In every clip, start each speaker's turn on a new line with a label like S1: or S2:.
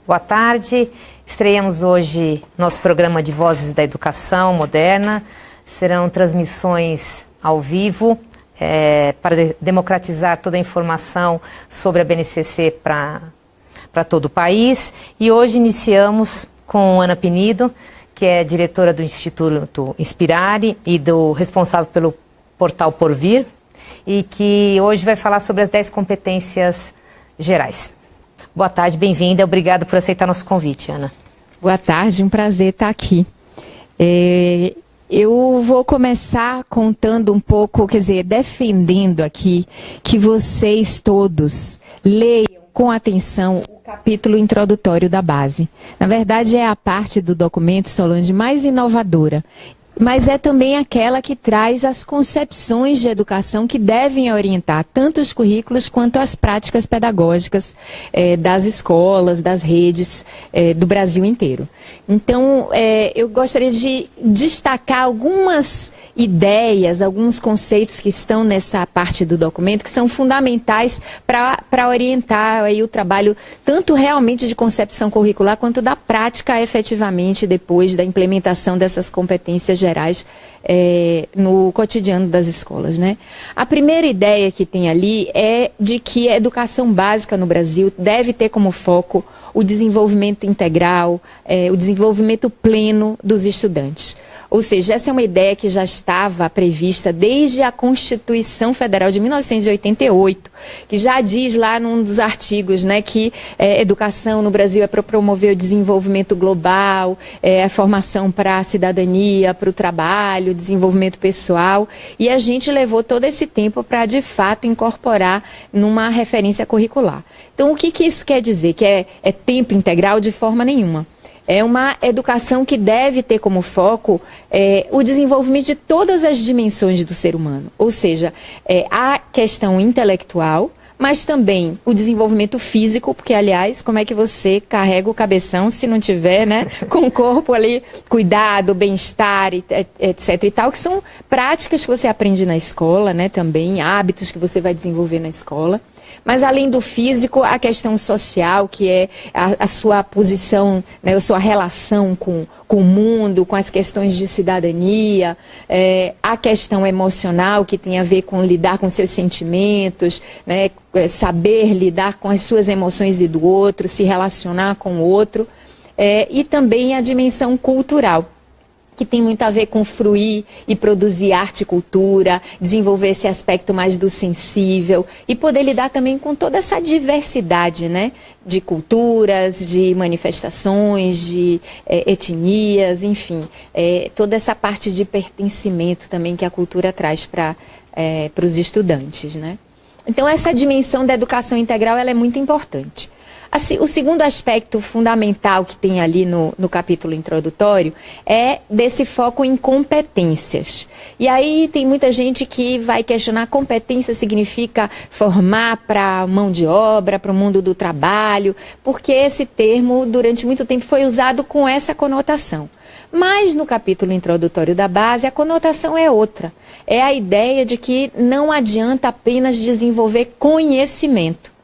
S1: Boa tarde. Estreamos hoje nosso programa de Vozes da Educação Moderna. Serão transmissões ao vivo para democratizar toda a informação sobre a BNCC para todo o país. E hoje iniciamos com Ana Penido, que é diretora do Instituto Inspirare e responsável pelo portal Porvir, e que hoje vai falar sobre as 10 competências gerais. Boa tarde, bem-vinda. Obrigada por aceitar nosso convite, Ana.
S2: Boa tarde, um prazer estar aqui. Eu vou começar contando um pouco, quer dizer, defendendo aqui que vocês todos leiam com atenção o capítulo introdutório da base. Na verdade, é a parte do documento, Solange, mais inovadora. Mas é também aquela que traz as concepções de educação que devem orientar tanto os currículos quanto as práticas pedagógicas das escolas, das redes do Brasil inteiro. Então, eu gostaria de destacar algumas ideias, alguns conceitos que estão nessa parte do documento que são fundamentais para orientar aí o trabalho tanto realmente de concepção curricular quanto da prática efetivamente depois da implementação dessas competências gerais no cotidiano das escolas, né? A primeira ideia que tem ali é de que a educação básica no Brasil deve ter como foco o desenvolvimento integral, o desenvolvimento pleno dos estudantes. Ou seja, essa é uma ideia que já estava prevista desde a Constituição Federal de 1988, que já diz lá num dos artigos, né, que educação no Brasil é para promover o desenvolvimento global, a formação para a cidadania, para o trabalho, desenvolvimento pessoal, e a gente levou todo esse tempo para, de fato, incorporar numa referência curricular. Então, o que isso quer dizer? Que é tempo integral? De forma nenhuma. É uma educação que deve ter como foco o desenvolvimento de todas as dimensões do ser humano. Ou seja, a questão intelectual, mas também o desenvolvimento físico, porque, aliás, como é que você carrega o cabeção se não tiver, né, com o corpo ali, cuidado, bem-estar, etc. e tal, que são práticas que você aprende na escola, né, também, hábitos que você vai desenvolver na escola. Mas, além do físico, a questão social, que é a sua posição, né, a sua relação com o mundo, com as questões de cidadania, a questão emocional, que tem a ver com lidar com seus sentimentos, né, saber lidar com as suas emoções e do outro, se relacionar com o outro, e também a dimensão cultural, que tem muito a ver com fruir e produzir arte e cultura, desenvolver esse aspecto mais do sensível e poder lidar também com toda essa diversidade, né, de culturas, de manifestações, de etnias, enfim, toda essa parte de pertencimento também que a cultura traz para os estudantes, né? Então, essa dimensão da educação integral ela é muito importante. Assim, o segundo aspecto fundamental que tem ali no capítulo introdutório é desse foco em competências. E aí tem muita gente que vai questionar: competência significa formar para mão de obra, para o mundo do trabalho, porque esse termo durante muito tempo foi usado com essa conotação. Mas no capítulo introdutório da base a conotação é outra. É a ideia de que não adianta apenas desenvolver conhecimento.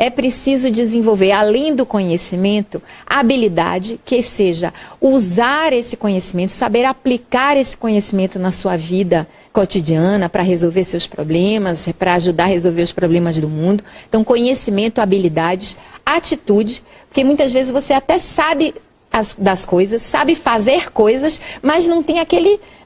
S2: É preciso desenvolver, além do conhecimento, a habilidade, que seja usar esse conhecimento, saber aplicar esse conhecimento na sua vida cotidiana para resolver seus problemas, para ajudar a resolver os problemas do mundo. Então, conhecimento, habilidades, atitude, porque muitas vezes você até sabe das coisas, sabe fazer coisas, mas não tem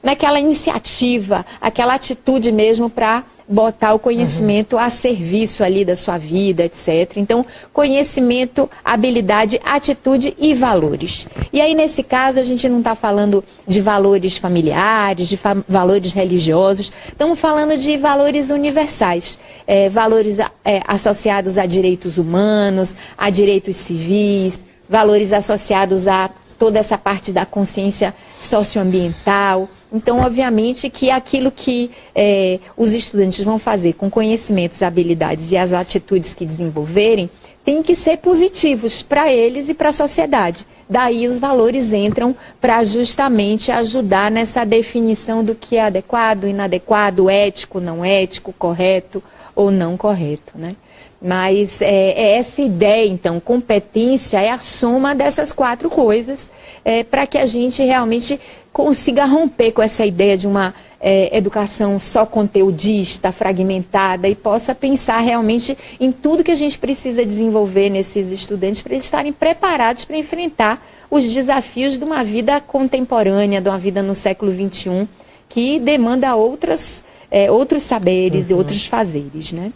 S2: naquela iniciativa, aquela atitude mesmo para botar o conhecimento a serviço ali da sua vida, etc. Então, conhecimento, habilidade, atitude e valores. E aí, nesse caso, a gente não está falando de valores familiares, de valores religiosos, estamos falando de valores universais, valores associados a direitos humanos, a direitos civis, valores associados a toda essa parte da consciência socioambiental. Então, obviamente, que aquilo que os estudantes vão fazer com conhecimentos, habilidades e as atitudes que desenvolverem tem que ser positivos para eles e para a sociedade. Daí os valores entram para justamente ajudar nessa definição do que é adequado, inadequado, ético, não ético, correto ou não correto, né? Mas essa ideia, então, competência é a soma dessas 4 coisas, para que a gente realmente consiga romper com essa ideia de uma educação só conteudista, fragmentada, e possa pensar realmente em tudo que a gente precisa desenvolver nesses estudantes para eles estarem preparados para enfrentar os desafios de uma vida contemporânea, de uma vida no século XXI, que demanda outros saberes e outros fazeres, né?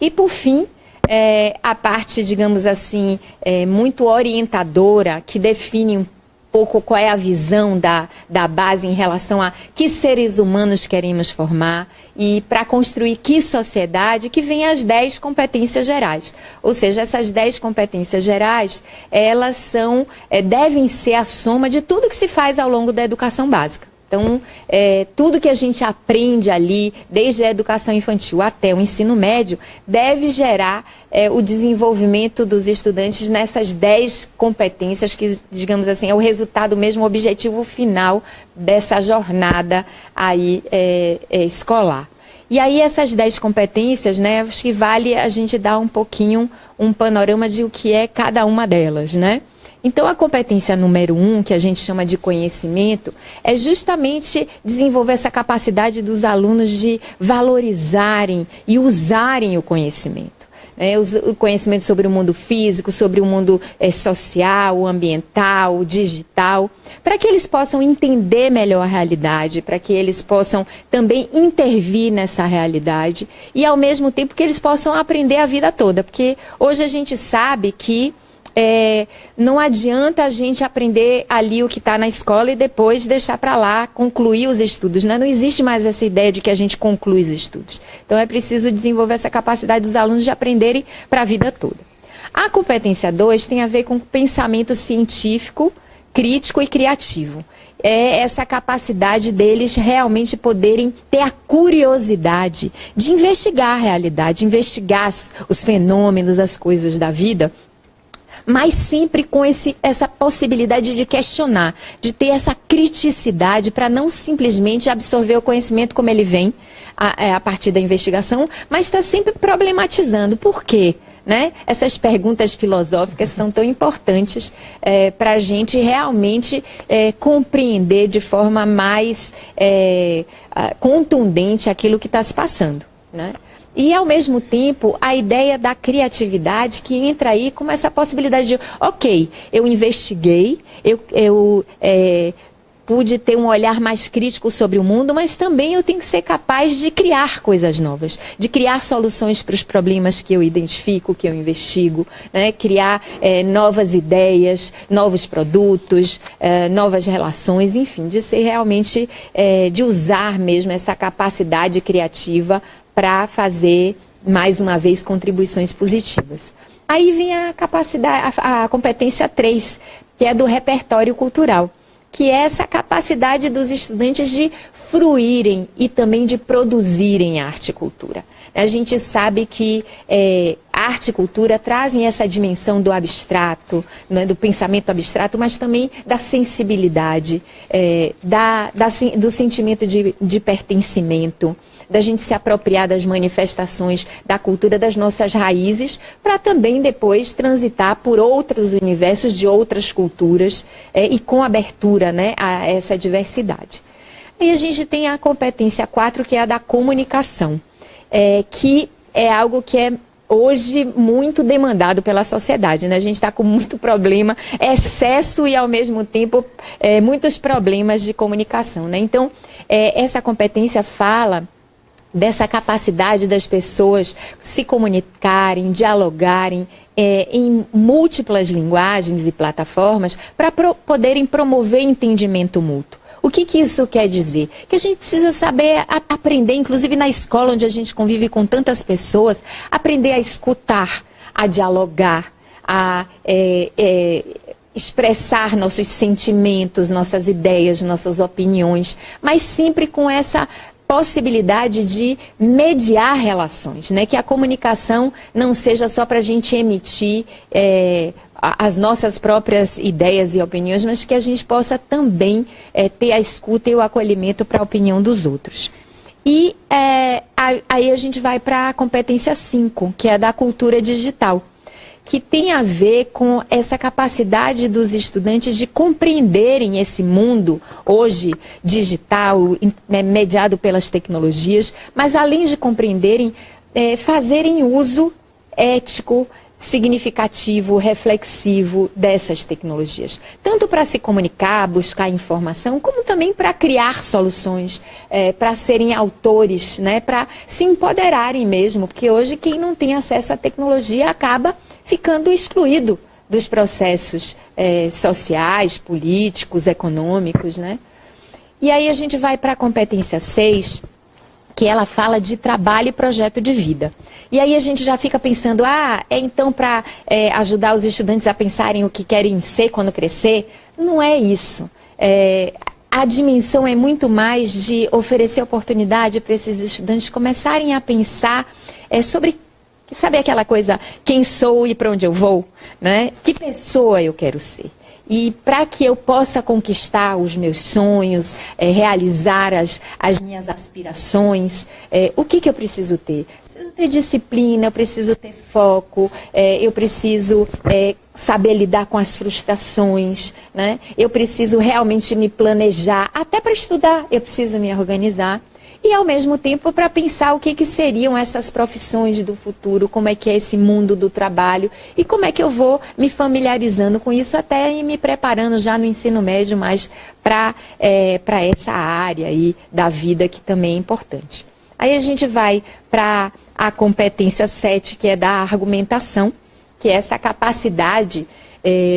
S2: E, por fim, a parte, digamos assim, muito orientadora, que define um pouco qual é a visão da base em relação a que seres humanos queremos formar e para construir que sociedade, que vem as 10 competências gerais. Ou seja, essas 10 competências gerais, elas devem ser a soma de tudo que se faz ao longo da educação básica. Então, tudo que a gente aprende ali, desde a educação infantil até o ensino médio, deve gerar o desenvolvimento dos estudantes nessas 10 competências que, digamos assim, é o resultado mesmo, o objetivo final dessa jornada aí, escolar. E aí essas 10 competências, né, acho que vale a gente dar um pouquinho um panorama de o que é cada uma delas, né? Então, a competência número 1, que a gente chama de conhecimento, é justamente desenvolver essa capacidade dos alunos de valorizarem e usarem o conhecimento. O conhecimento sobre o mundo físico, sobre o mundo social, ambiental, digital, para que eles possam entender melhor a realidade, para que eles possam também intervir nessa realidade e, ao mesmo tempo, que eles possam aprender a vida toda. Porque hoje a gente sabe que não adianta a gente aprender ali o que está na escola e depois deixar para lá, concluir os estudos, né? Não existe mais essa ideia de que a gente conclui os estudos. Então é preciso desenvolver essa capacidade dos alunos de aprenderem para a vida toda. A competência 2 tem a ver com pensamento científico, crítico e criativo. É essa capacidade deles realmente poderem ter a curiosidade de investigar a realidade, investigar os fenômenos, as coisas da vida, mas sempre com essa possibilidade de questionar, de ter essa criticidade para não simplesmente absorver o conhecimento como ele vem a partir da investigação, mas está sempre problematizando. Por quê? Né? Essas perguntas filosóficas são tão importantes para a gente realmente compreender de forma mais contundente aquilo que está se passando, né? E, ao mesmo tempo, a ideia da criatividade que entra aí com essa possibilidade de, ok, eu investiguei, eu pude ter um olhar mais crítico sobre o mundo, mas também eu tenho que ser capaz de criar coisas novas, de criar soluções para os problemas que eu identifico, que eu investigo, né? Criar novas ideias, novos produtos, novas relações, enfim, de ser realmente, de usar mesmo essa capacidade criativa para fazer, mais uma vez, contribuições positivas. Aí vem a capacidade, a competência 3, que é do repertório cultural, que é essa capacidade dos estudantes de fruírem e também de produzirem arte e cultura. A gente sabe que arte e cultura trazem essa dimensão do abstrato, né, do pensamento abstrato, mas também da sensibilidade, do sentimento de pertencimento, da gente se apropriar das manifestações da cultura das nossas raízes, para também depois transitar por outros universos de outras culturas e com abertura, né, a essa diversidade. E a gente tem a competência 4, que é a da comunicação, que é algo que é hoje muito demandado pela sociedade, né? A gente está com muito problema, excesso e, ao mesmo tempo, muitos problemas de comunicação, né? Então, essa competência fala dessa capacidade das pessoas se comunicarem, dialogarem em múltiplas linguagens e plataformas para poderem promover entendimento mútuo. O que isso quer dizer? Que a gente precisa saber aprender, inclusive na escola onde a gente convive com tantas pessoas, aprender a escutar, a dialogar, a expressar nossos sentimentos, nossas ideias, nossas opiniões, mas sempre com essa possibilidade de mediar relações, né? Que a comunicação não seja só para a gente emitir as nossas próprias ideias e opiniões, mas que a gente possa também ter a escuta e o acolhimento para a opinião dos outros. E aí a gente vai para a competência 5, que é da cultura digital, que tem a ver com essa capacidade dos estudantes de compreenderem esse mundo hoje digital, mediado pelas tecnologias, mas além de compreenderem, fazerem uso ético, significativo, reflexivo dessas tecnologias. Tanto para se comunicar, buscar informação, como também para criar soluções, para serem autores, né, para se empoderarem mesmo, porque hoje quem não tem acesso à tecnologia acaba ficando excluído dos processos sociais, políticos, econômicos, né? E aí a gente vai para a competência 6, que ela fala de trabalho e projeto de vida. E aí a gente já fica pensando, então para ajudar os estudantes a pensarem o que querem ser quando crescer? Não é isso. A dimensão é muito mais de oferecer oportunidade para esses estudantes começarem a pensar sobre, sabe aquela coisa, quem sou e para onde eu vou? Né? Que pessoa eu quero ser? E para que eu possa conquistar os meus sonhos, realizar as minhas aspirações, o que eu preciso ter? Eu preciso ter disciplina, eu preciso ter foco, eu preciso saber lidar com as frustrações, né? Eu preciso realmente me planejar, até para estudar eu preciso me organizar. E, ao mesmo tempo, para pensar o que seriam essas profissões do futuro, como é que é esse mundo do trabalho e como é que eu vou me familiarizando com isso até e me preparando já no ensino médio mais para essa área aí da vida que também é importante. Aí a gente vai para a competência 7, que é da argumentação, que é essa capacidade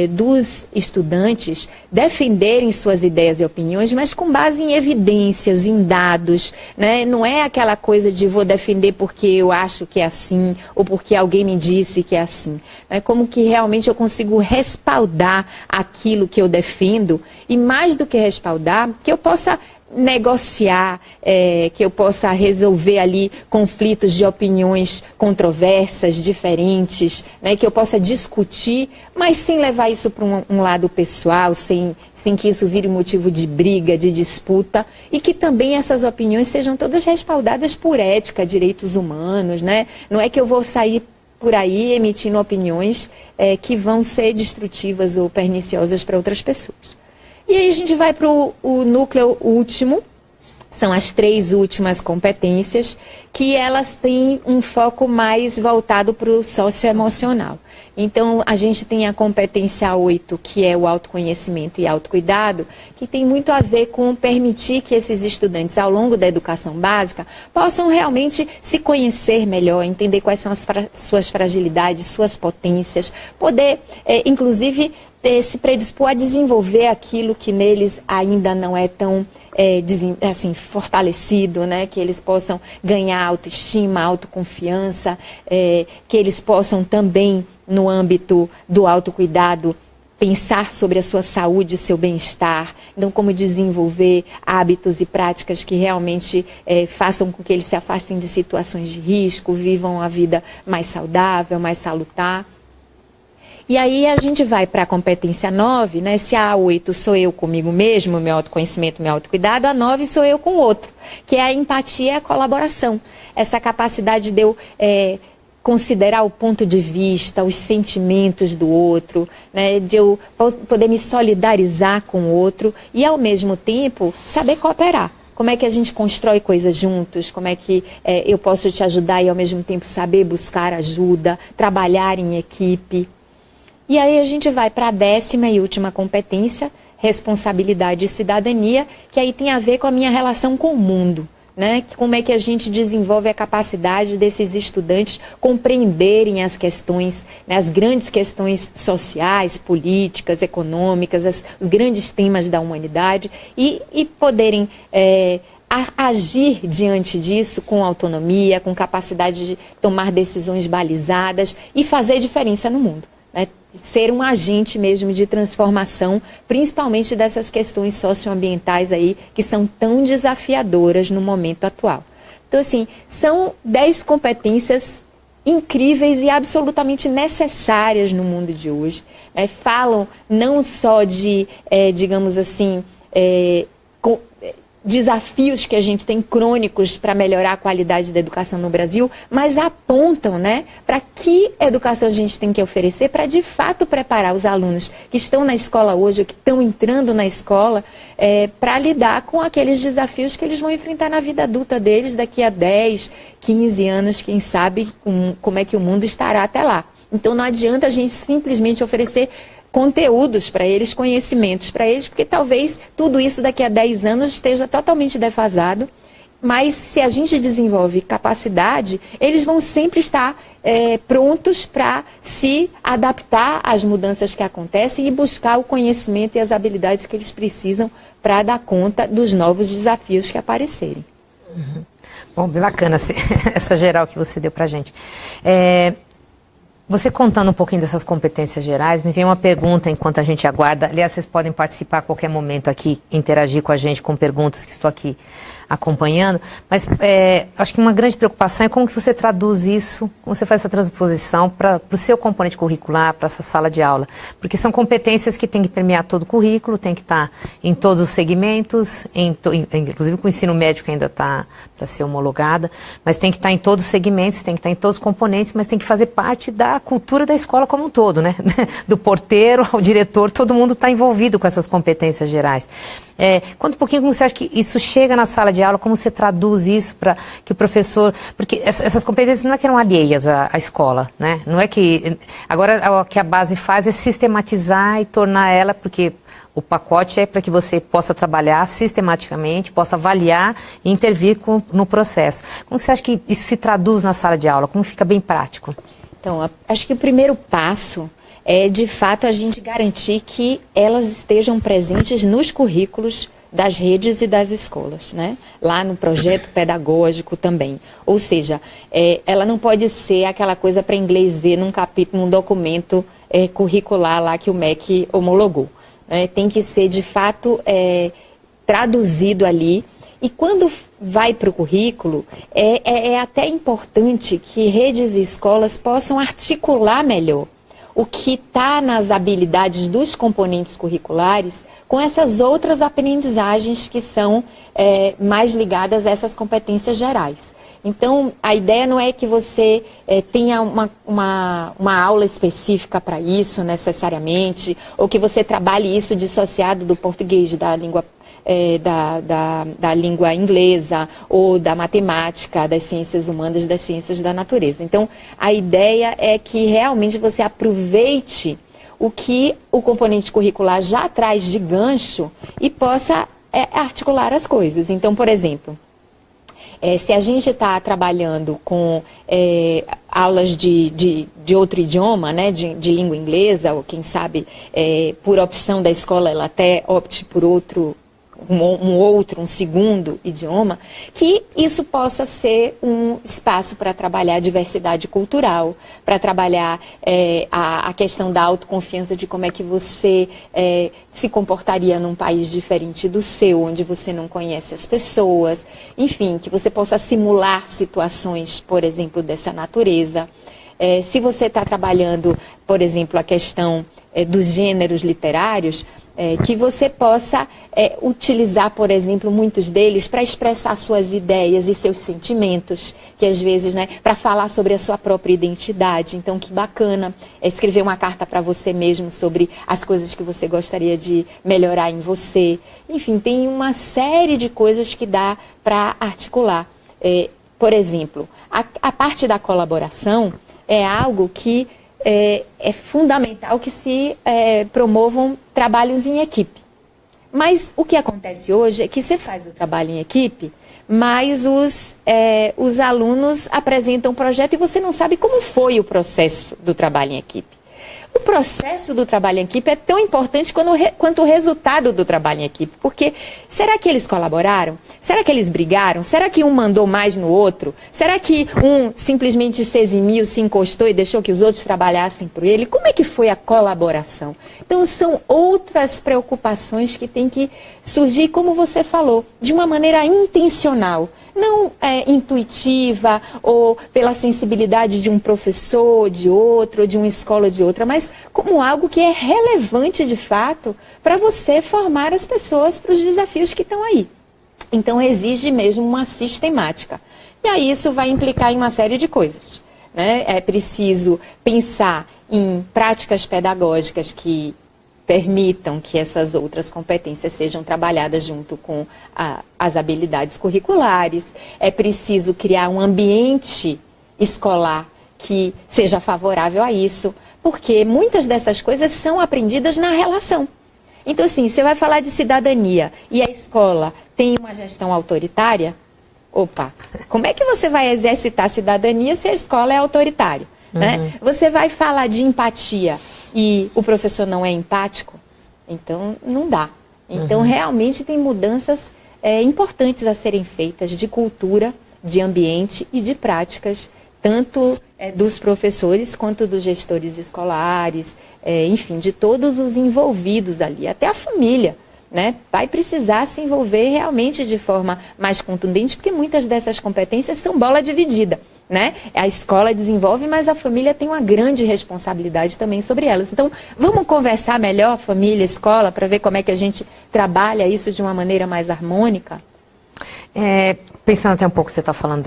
S2: dos estudantes defenderem suas ideias e opiniões, mas com base em evidências, em dados, né? Não é aquela coisa de vou defender porque eu acho que é assim, ou porque alguém me disse que é assim. É como que realmente eu consigo respaldar aquilo que eu defendo, e mais do que respaldar, que eu possa negociar, que eu possa resolver ali conflitos de opiniões controversas, diferentes, né, que eu possa discutir, mas sem levar isso para um lado pessoal, sem que isso vire motivo de briga, de disputa, e que também essas opiniões sejam todas respaldadas por ética, direitos humanos, né? Não é que eu vou sair por aí emitindo opiniões que vão ser destrutivas ou perniciosas para outras pessoas. E aí a gente vai para o núcleo último, são as 3 últimas competências, que elas têm um foco mais voltado para o socioemocional. Então, a gente tem a competência 8, que é o autoconhecimento e autocuidado, que tem muito a ver com permitir que esses estudantes, ao longo da educação básica, possam realmente se conhecer melhor, entender quais são as suas fragilidades, suas potências, poder, inclusive, se predispor a desenvolver aquilo que neles ainda não é tão fortalecido, né? Que eles possam ganhar autoestima, autoconfiança, que eles possam também, no âmbito do autocuidado, pensar sobre a sua saúde e seu bem-estar. Então, como desenvolver hábitos e práticas que realmente façam com que eles se afastem de situações de risco, vivam a vida mais saudável, mais salutar. E aí a gente vai para a competência 9, né? Se a 8 sou eu comigo mesmo, meu autoconhecimento, meu autocuidado, a 9 sou eu com o outro, que é a empatia e a colaboração. Essa capacidade de eu considerar o ponto de vista, os sentimentos do outro, né? De eu poder me solidarizar com o outro e, ao mesmo tempo, saber cooperar. Como é que a gente constrói coisas juntos, como é que eu posso te ajudar e, ao mesmo tempo, saber buscar ajuda, trabalhar em equipe. E aí a gente vai para a 10ª e última competência, responsabilidade e cidadania, que aí tem a ver com a minha relação com o mundo, né? Como é que a gente desenvolve a capacidade desses estudantes compreenderem as questões, né, as grandes questões sociais, políticas, econômicas, os grandes temas da humanidade e poderem agir diante disso com autonomia, com capacidade de tomar decisões balizadas e fazer diferença no mundo. Né? Ser um agente mesmo de transformação, principalmente dessas questões socioambientais aí, que são tão desafiadoras no momento atual. Então, assim, são 10 competências incríveis e absolutamente necessárias no mundo de hoje. Né? Falam não só de, digamos assim, desafios que a gente tem crônicos para melhorar a qualidade da educação no Brasil, mas apontam, né, para que educação a gente tem que oferecer para, de fato, preparar os alunos que estão na escola hoje, ou que estão entrando na escola, para lidar com aqueles desafios que eles vão enfrentar na vida adulta deles daqui a 10, 15 anos, quem sabe como é que o mundo estará até lá. Então não adianta a gente simplesmente oferecer conteúdos para eles, conhecimentos para eles, porque talvez tudo isso daqui a 10 anos esteja totalmente defasado, mas se a gente desenvolve capacidade, eles vão sempre estar prontos para se adaptar às mudanças que acontecem e buscar o conhecimento e as habilidades que eles precisam para dar conta dos novos desafios que aparecerem.
S1: Uhum. Bom, bem bacana essa geral que você deu para a gente. Você contando um pouquinho dessas competências gerais, me vem uma pergunta enquanto a gente aguarda. Aliás, vocês podem participar a qualquer momento aqui, interagir com a gente com perguntas que estou aqui acompanhando. Mas acho que uma grande preocupação é como que você traduz isso, como você faz essa transposição para o seu componente curricular, para essa sala de aula. Porque são competências que têm que permear todo o currículo, tem que estar em todos os segmentos, inclusive com o ensino médio que ainda está para ser homologada, mas tem que estar em todos os segmentos, tem que estar em todos os componentes, mas tem que fazer parte da cultura da escola como um todo, né? Do porteiro ao diretor, todo mundo está envolvido com essas competências gerais. Conta um pouquinho como você acha que isso chega na sala de aula, como você traduz isso para que o professor... Porque essas competências não é que eram alheias à escola, né? Não é que... Agora, o que a base faz é sistematizar e tornar ela, porque o pacote é para que você possa trabalhar sistematicamente, possa avaliar e intervir no processo. Como você acha que isso se traduz na sala de aula? Como fica bem prático?
S2: Então, acho que o primeiro passo é, de fato, a gente garantir que elas estejam presentes nos currículos das redes e das escolas, né? Lá no projeto pedagógico também. Ou seja, ela não pode ser aquela coisa para inglês ver num capítulo, num documento curricular lá que o MEC homologou. Né? Tem que ser, de fato, traduzido ali. E quando vai para o currículo, é até importante que redes e escolas possam articular melhor o que está nas habilidades dos componentes curriculares com essas outras aprendizagens que são mais ligadas a essas competências gerais. Então, a ideia não é que você tenha uma aula específica para isso, necessariamente, ou que você trabalhe isso dissociado do português, da língua da língua inglesa ou da matemática, das ciências humanas, das ciências da natureza. Então, a ideia é que realmente você aproveite o que o componente curricular já traz de gancho e possa articular as coisas. Então, por exemplo, se a gente está trabalhando com aulas de outro idioma, né, de língua inglesa, ou quem sabe, por opção da escola, ela até opte por um segundo idioma, que isso possa ser um espaço para trabalhar a diversidade cultural, para trabalhar a questão da autoconfiança, de como é que você se comportaria num país diferente do seu, onde você não conhece as pessoas, enfim, que você possa simular situações, por exemplo, dessa natureza. Se você está trabalhando, por exemplo, a questão dos gêneros literários, que você possa utilizar, por exemplo, muitos deles para expressar suas ideias e seus sentimentos, que às vezes, né, para falar sobre a sua própria identidade. Então, que bacana escrever uma carta para você mesmo sobre as coisas que você gostaria de melhorar em você. Enfim, tem uma série de coisas que dá para articular. Por exemplo, a parte da colaboração é algo que é fundamental que se promovam trabalhos em equipe. Mas o que acontece hoje é que você faz o trabalho em equipe, mas os alunos apresentam o projeto e você não sabe como foi o processo do trabalho em equipe. O processo do trabalho em equipe é tão importante quanto o resultado do trabalho em equipe. Porque será que eles colaboraram? Será que eles brigaram? Será que um mandou mais no outro? Será que um simplesmente se eximiu, se encostou e deixou que os outros trabalhassem por ele? Como é que foi a colaboração? Então, são outras preocupações que têm que surgir, como você falou, de uma maneira intencional. Não intuitiva ou pela sensibilidade de um professor, de outro, ou de uma escola de outra, mas como algo que é relevante de fato para você formar as pessoas para os desafios que estão aí. Então, exige mesmo uma sistemática. E aí isso vai implicar em uma série de coisas, né? É preciso pensar em práticas pedagógicas que permitam que essas outras competências sejam trabalhadas junto com as habilidades curriculares. É preciso criar um ambiente escolar que seja favorável a isso, porque muitas dessas coisas são aprendidas na relação. Então, assim, você vai falar de cidadania e a escola tem uma gestão autoritária, opa, como é que você vai exercitar a cidadania se a escola é autoritária? Né? Você vai falar de empatia e o professor não é empático? Então, não dá. Então, realmente tem mudanças importantes a serem feitas de cultura, de ambiente e de práticas, tanto dos professores quanto dos gestores escolares, enfim, de todos os envolvidos ali, até a família, né? Vai precisar se envolver realmente de forma mais contundente, porque muitas dessas competências são bola dividida, né? A escola desenvolve, mas a família tem uma grande responsabilidade também sobre elas. Então, vamos conversar melhor, família, escola, para ver como é que a gente trabalha isso de uma maneira mais harmônica?
S1: Pensando até um pouco, você está falando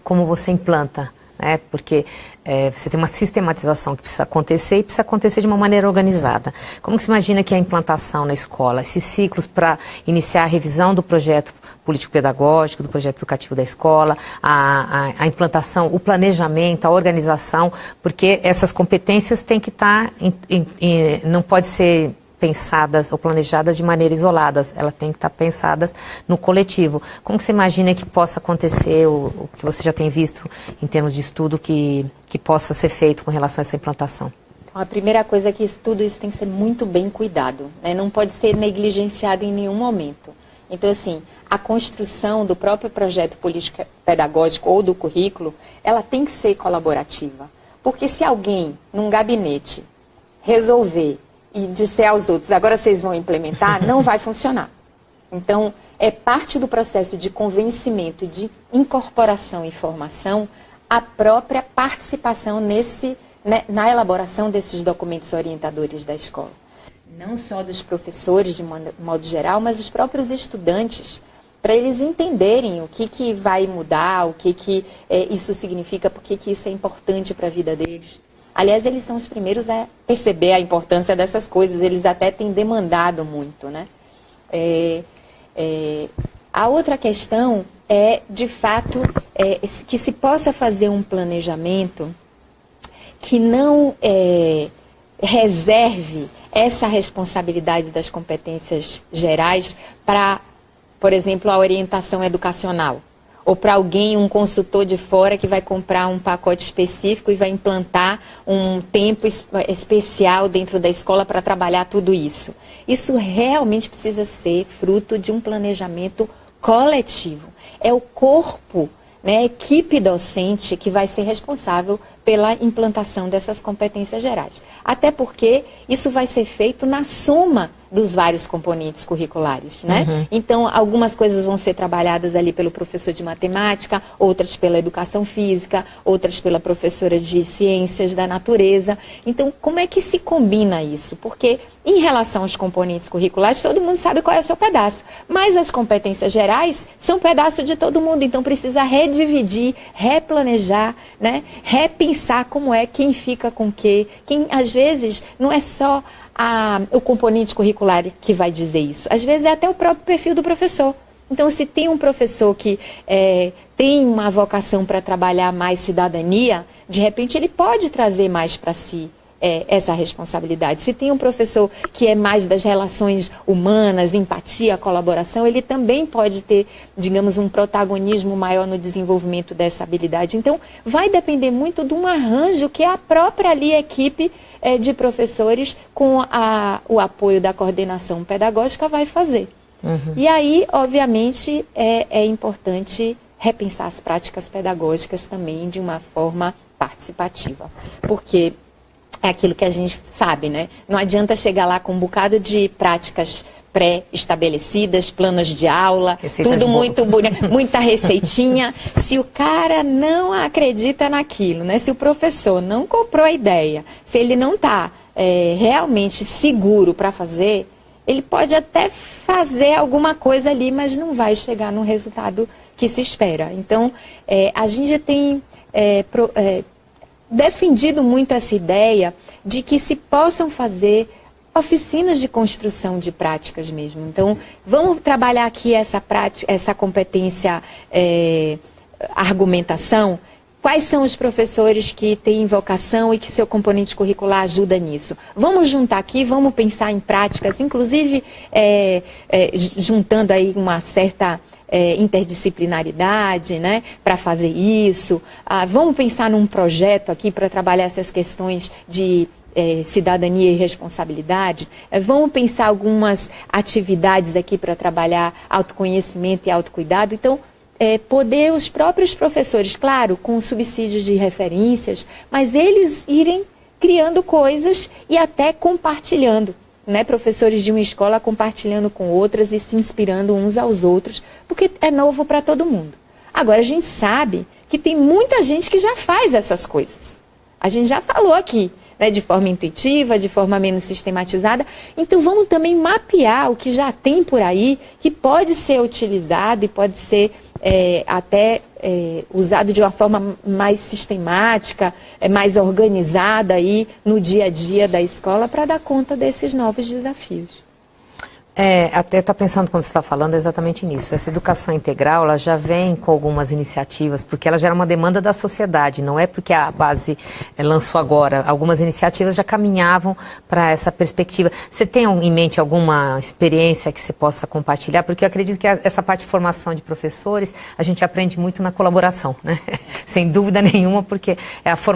S1: como você implanta, né? Porque você tem uma sistematização que precisa acontecer e precisa acontecer de uma maneira organizada. Como que você imagina que é a implantação na escola? Esses ciclos para iniciar a revisão do projeto político-pedagógico, do projeto educativo da escola, a implantação, o planejamento, a organização, porque essas competências têm que estar, não pode ser pensadas ou planejadas de maneira isolada, elas têm que estar pensadas no coletivo. Como que você imagina que possa acontecer, o que você já tem visto em termos de estudo que possa ser feito com relação a essa implantação?
S2: Então, a primeira coisa é que tudo isso tem que ser muito bem cuidado, né? Não pode ser negligenciado em nenhum momento. Então, assim, a construção do próprio projeto político-pedagógico ou do currículo, ela tem que ser colaborativa. Porque se alguém, num gabinete, resolver e disser aos outros, agora vocês vão implementar, não vai funcionar. Então, é parte do processo de convencimento, de incorporação e formação, a própria participação na elaboração desses documentos orientadores da escola. Não só dos professores, de modo geral, mas os próprios estudantes, para eles entenderem o que vai mudar, o que isso significa, por que isso é importante para a vida deles. Aliás, eles são os primeiros a perceber a importância dessas coisas, eles até têm demandado muito, né? A outra questão é, de fato, que se possa fazer um planejamento que não reserve essa responsabilidade das competências gerais para, por exemplo, a orientação educacional. Ou para alguém, um consultor de fora que vai comprar um pacote específico e vai implantar um tempo especial dentro da escola para trabalhar tudo isso. Isso realmente precisa ser fruto de um planejamento coletivo. É o corpo, né, a equipe docente que vai ser responsável pela implantação dessas competências gerais. Até porque isso vai ser feito na soma dos vários componentes curriculares, né? Então, algumas coisas vão ser trabalhadas ali pelo professor de matemática, outras pela educação física, outras pela professora de ciências da natureza. Então, como é que se combina isso? Porque, em relação aos componentes curriculares, todo mundo sabe qual é o seu pedaço. Mas as competências gerais são pedaço de todo mundo. Então, precisa redividir, replanejar, né? Repensar como é, quem fica com o quê. Quem, às vezes, não é só o componente curricular que vai dizer isso. Às vezes é até o próprio perfil do professor. Então, se tem um professor que tem uma vocação para trabalhar mais cidadania, de repente ele pode trazer mais para si essa responsabilidade. Se tem um professor que é mais das relações humanas, empatia, colaboração, ele também pode ter, digamos, um protagonismo maior no desenvolvimento dessa habilidade. Então, vai depender muito de um arranjo que a própria ali equipe de professores, com o apoio da coordenação pedagógica, vai fazer. E aí, obviamente, é importante repensar as práticas pedagógicas também de uma forma participativa. Porque é aquilo que a gente sabe, né? Não adianta chegar lá com um bocado de práticas pré-estabelecidas, planos de aula, tudo muito bonito, muita receitinha. Se o cara não acredita naquilo, né? Se o professor não comprou a ideia, se ele não está realmente seguro para fazer, ele pode até fazer alguma coisa ali, mas não vai chegar no resultado que se espera. Então, a gente tem defendido muito essa ideia de que se possam fazer oficinas de construção de práticas mesmo. Então, vamos trabalhar aqui essa competência argumentação. Quais são os professores que têm vocação e que seu componente curricular ajuda nisso? Vamos juntar aqui, vamos pensar em práticas, inclusive juntando aí uma certa interdisciplinaridade, né, para fazer isso. Vamos pensar num projeto aqui para trabalhar essas questões de cidadania e responsabilidade. Vamos pensar algumas atividades aqui para trabalhar autoconhecimento e autocuidado. Então, poder os próprios professores, claro, com subsídios de referências, mas eles irem criando coisas e até compartilhando, né? Professores de uma escola compartilhando com outras e se inspirando uns aos outros, porque é novo para todo mundo. Agora, a gente sabe que tem muita gente que já faz essas coisas. A gente já falou aqui, né, de forma intuitiva, de forma menos sistematizada. Então, vamos também mapear o que já tem por aí, que pode ser utilizado e pode ser até usado de uma forma mais sistemática, mais organizada aí no dia a dia da escola para dar conta desses novos desafios.
S1: Até estou pensando quando você está falando exatamente nisso. Essa educação integral, ela já vem com algumas iniciativas, porque ela já era uma demanda da sociedade, não é porque a base lançou agora. Algumas iniciativas já caminhavam para essa perspectiva. Você tem em mente alguma experiência que você possa compartilhar? Porque eu acredito que essa parte de formação de professores, a gente aprende muito na colaboração, né? Sem dúvida nenhuma, porque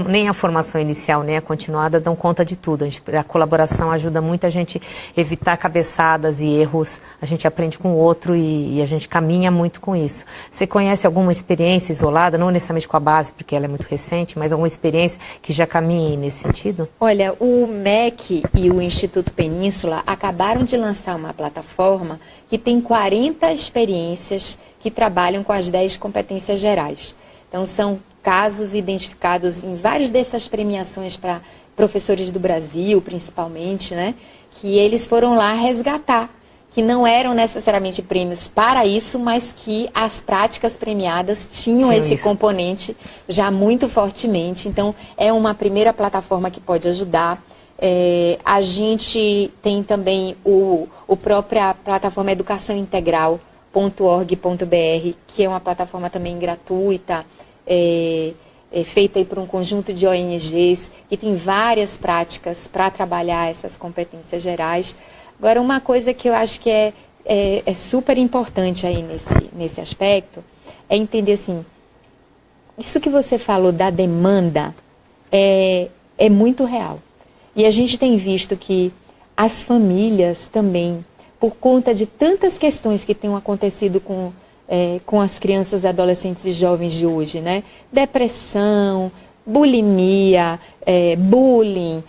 S1: nem a formação inicial, nem a continuada dão conta de tudo. A colaboração ajuda muito a gente evitar cabeçadas e erros, a gente aprende com o outro e a gente caminha muito com isso. Você conhece alguma experiência isolada, não necessariamente com a base, porque ela é muito recente, mas alguma experiência que já caminhe nesse sentido?
S2: Olha, o MEC e o Instituto Península acabaram de lançar uma plataforma que tem 40 experiências que trabalham com as 10 competências gerais. Então, são casos identificados em várias dessas premiações para professores do Brasil, principalmente, né? Que eles foram lá resgatar, que não eram necessariamente prêmios para isso, mas que as práticas premiadas tinham esse componente já muito fortemente. Então, é uma primeira plataforma que pode ajudar. A gente tem também a própria plataforma educaçãointegral.org.br, que é uma plataforma também gratuita, feita aí por um conjunto de ONGs, que tem várias práticas para trabalhar essas competências gerais. Agora, uma coisa que eu acho que é super importante aí nesse aspecto, é entender assim, isso que você falou da demanda é muito real. E a gente tem visto que as famílias também, por conta de tantas questões que têm acontecido com as crianças, adolescentes e jovens de hoje, né? Depressão, bulimia, bullying,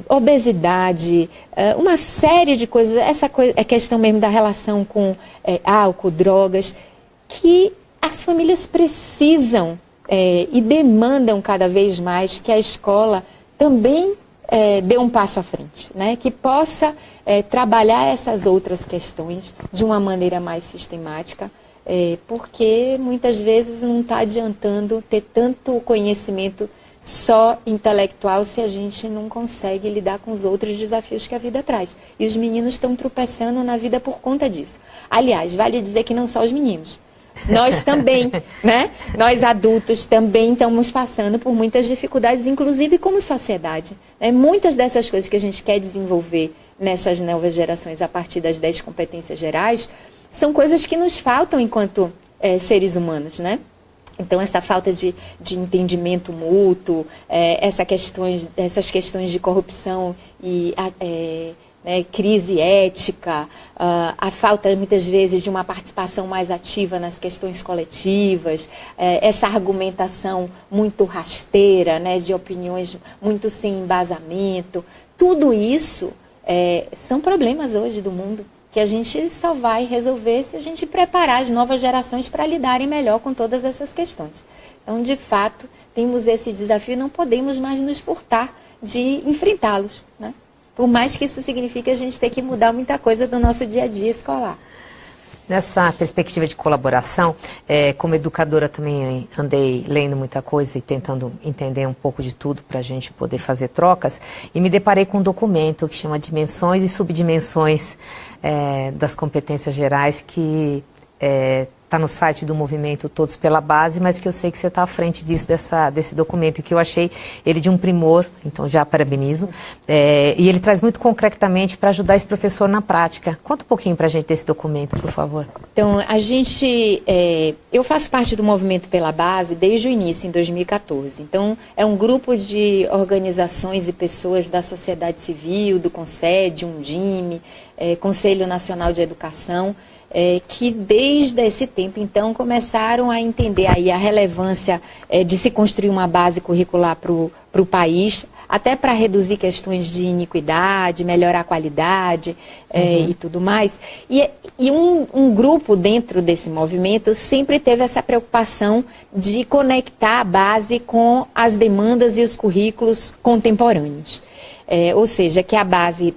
S2: obesidade, uma série de coisas, essa questão mesmo da relação com álcool, drogas, que as famílias precisam e demandam cada vez mais que a escola também dê um passo à frente, né? Que possa trabalhar essas outras questões de uma maneira mais sistemática, porque muitas vezes não está adiantando ter tanto conhecimento só intelectual se a gente não consegue lidar com os outros desafios que a vida traz. E os meninos estão tropeçando na vida por conta disso. Aliás, vale dizer que não só os meninos. Nós também, né? Nós adultos também estamos passando por muitas dificuldades, inclusive como sociedade. Né? Muitas dessas coisas que a gente quer desenvolver nessas novas gerações a partir das 10 competências gerais são coisas que nos faltam enquanto seres humanos, né? Então, essa falta de entendimento mútuo, essas questões de corrupção e crise ética, a falta, muitas vezes, de uma participação mais ativa nas questões coletivas, essa argumentação muito rasteira, né, de opiniões muito sem embasamento, tudo isso são problemas hoje do mundo, que a gente só vai resolver se a gente preparar as novas gerações para lidarem melhor com todas essas questões. Então, de fato, temos esse desafio e não podemos mais nos furtar de enfrentá-los, né? Por mais que isso signifique a gente ter que mudar muita coisa do nosso dia a dia escolar.
S1: Nessa perspectiva de colaboração, como educadora também andei lendo muita coisa e tentando entender um pouco de tudo para a gente poder fazer trocas, e me deparei com um documento que chama Dimensões e Subdimensões das Competências Gerais, que está no site do movimento Todos pela Base, mas que eu sei que você está à frente disso, desse documento, que eu achei ele de um primor, então já parabenizo, e ele traz muito concretamente para ajudar esse professor na prática. Conta um pouquinho para a gente desse documento, por favor.
S2: Então, eu faço parte do movimento pela Base desde o início, em 2014. Então, é um grupo de organizações e pessoas da sociedade civil, do CONSED, Undime, Conselho Nacional de Educação, que desde esse tempo, então, começaram a entender aí a relevância de se construir uma base curricular para o país, até para reduzir questões de iniquidade, melhorar a qualidade e tudo mais. E um grupo dentro desse movimento sempre teve essa preocupação de conectar a base com as demandas e os currículos contemporâneos. Ou seja, que a base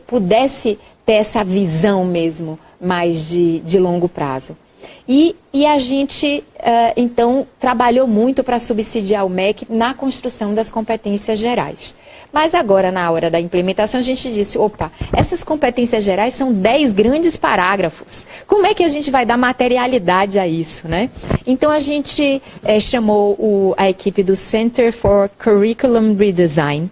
S2: pudesse ter essa visão mesmo mais de longo prazo. E a gente, então, trabalhou muito para subsidiar o MEC na construção das competências gerais. Mas agora, na hora da implementação, a gente disse, opa, essas competências gerais são 10 grandes parágrafos. Como é que a gente vai dar materialidade a isso, né? Então, a gente chamou a equipe do Center for Curriculum Redesign.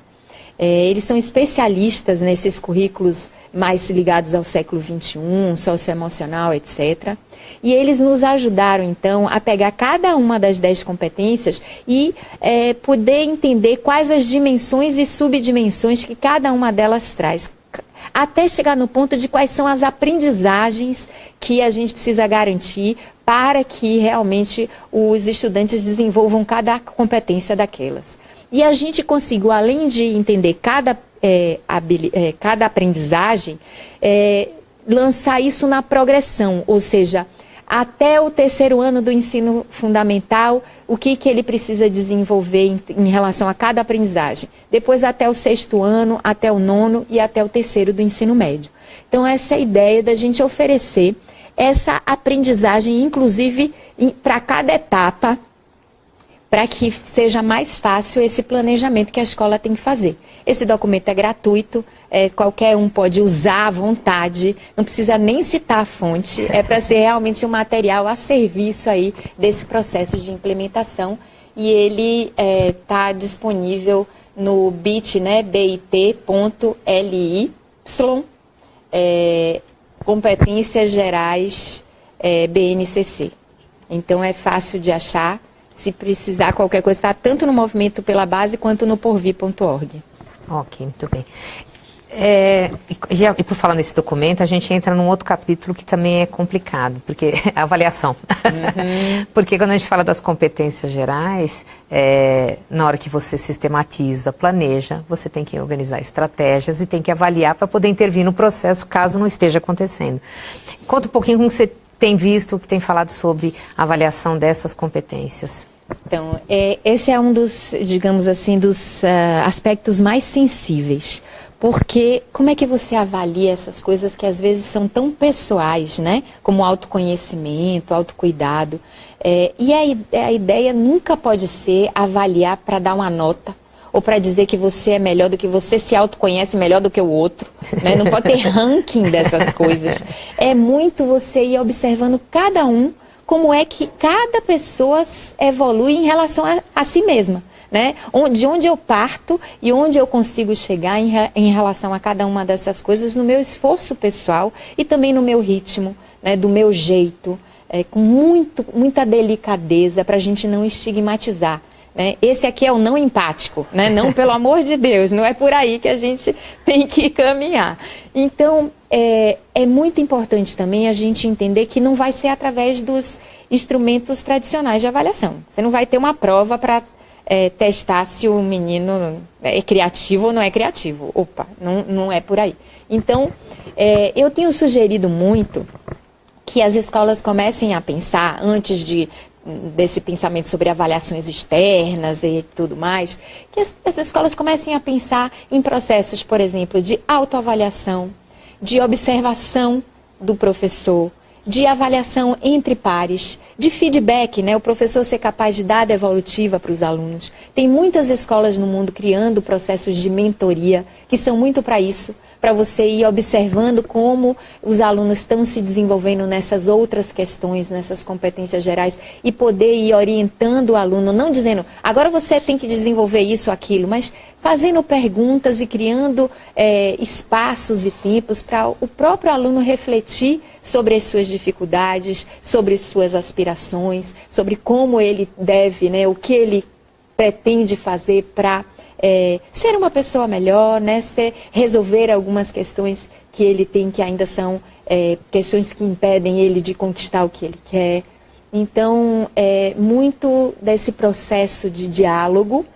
S2: Eles são especialistas nesses currículos mais ligados ao século XXI, socioemocional, etc. E eles nos ajudaram, então, a pegar cada uma das 10 competências e poder entender quais as dimensões e subdimensões que cada uma delas traz, até chegar no ponto de quais são as aprendizagens que a gente precisa garantir para que realmente os estudantes desenvolvam cada competência daquelas. E a gente conseguiu, além de entender cada aprendizagem, lançar isso na progressão, ou seja, até o 3º ano do ensino fundamental, o que ele precisa desenvolver em relação a cada aprendizagem. Depois até o 6º ano, até o 9º e até o 3º do ensino médio. Então essa é a ideia da gente oferecer essa aprendizagem, inclusive para cada etapa, para que seja mais fácil esse planejamento que a escola tem que fazer. Esse documento é gratuito, qualquer um pode usar à vontade, não precisa nem citar a fonte, é para ser realmente um material a serviço aí desse processo de implementação, e ele está disponível no bit, né, bit.ly, competências gerais BNCC. Então é fácil de achar. Se precisar qualquer coisa, está tanto no Movimento pela Base quanto no porvir.org. Ok,
S1: muito bem. E por falar nesse documento, a gente entra num outro capítulo que também é complicado, porque é a avaliação. Porque quando a gente fala das competências gerais, na hora que você sistematiza, planeja, você tem que organizar estratégias e tem que avaliar para poder intervir no processo caso não esteja acontecendo. Conta um pouquinho como você tem visto, que tem falado sobre a avaliação dessas competências.
S2: Então, esse é um dos, digamos assim, dos aspectos mais sensíveis, porque como é que você avalia essas coisas que às vezes são tão pessoais, né? Como autoconhecimento, autocuidado, e a ideia nunca pode ser avaliar para dar uma nota, ou para dizer que você é melhor do que você se autoconhece melhor do que o outro, né? Não pode ter ranking dessas coisas. É muito você ir observando cada um, como é que cada pessoa evolui em relação a si mesma, né? De onde eu parto e onde eu consigo chegar em relação a cada uma dessas coisas no meu esforço pessoal e também no meu ritmo, né? Do meu jeito, com muita delicadeza para a gente não estigmatizar. Esse aqui é o não empático, né? Não, pelo amor de Deus, não é por aí que a gente tem que caminhar. Então, é muito importante também a gente entender que não vai ser através dos instrumentos tradicionais de avaliação. Você não vai ter uma prova para testar se o menino é criativo ou não é criativo. Opa, não é por aí. Então, eu tenho sugerido muito que as escolas comecem a pensar, antes de desse pensamento sobre avaliações externas e tudo mais, que as escolas comecem a pensar em processos, por exemplo, de autoavaliação, de observação do professor, de avaliação entre pares, de feedback, né? O professor ser capaz de dar devolutiva para os alunos. Tem muitas escolas no mundo criando processos de mentoria, que são muito para isso, para você ir observando como os alunos estão se desenvolvendo nessas outras questões, nessas competências gerais, e poder ir orientando o aluno, não dizendo, agora você tem que desenvolver isso ou aquilo, mas fazendo perguntas e criando espaços e tempos para o próprio aluno refletir sobre as suas dificuldades, sobre suas aspirações, sobre como ele deve, né, o que ele pretende fazer para ser uma pessoa melhor, né, resolver algumas questões que ele tem que ainda são questões que impedem ele de conquistar o que ele quer. Então, muito desse processo de diálogo.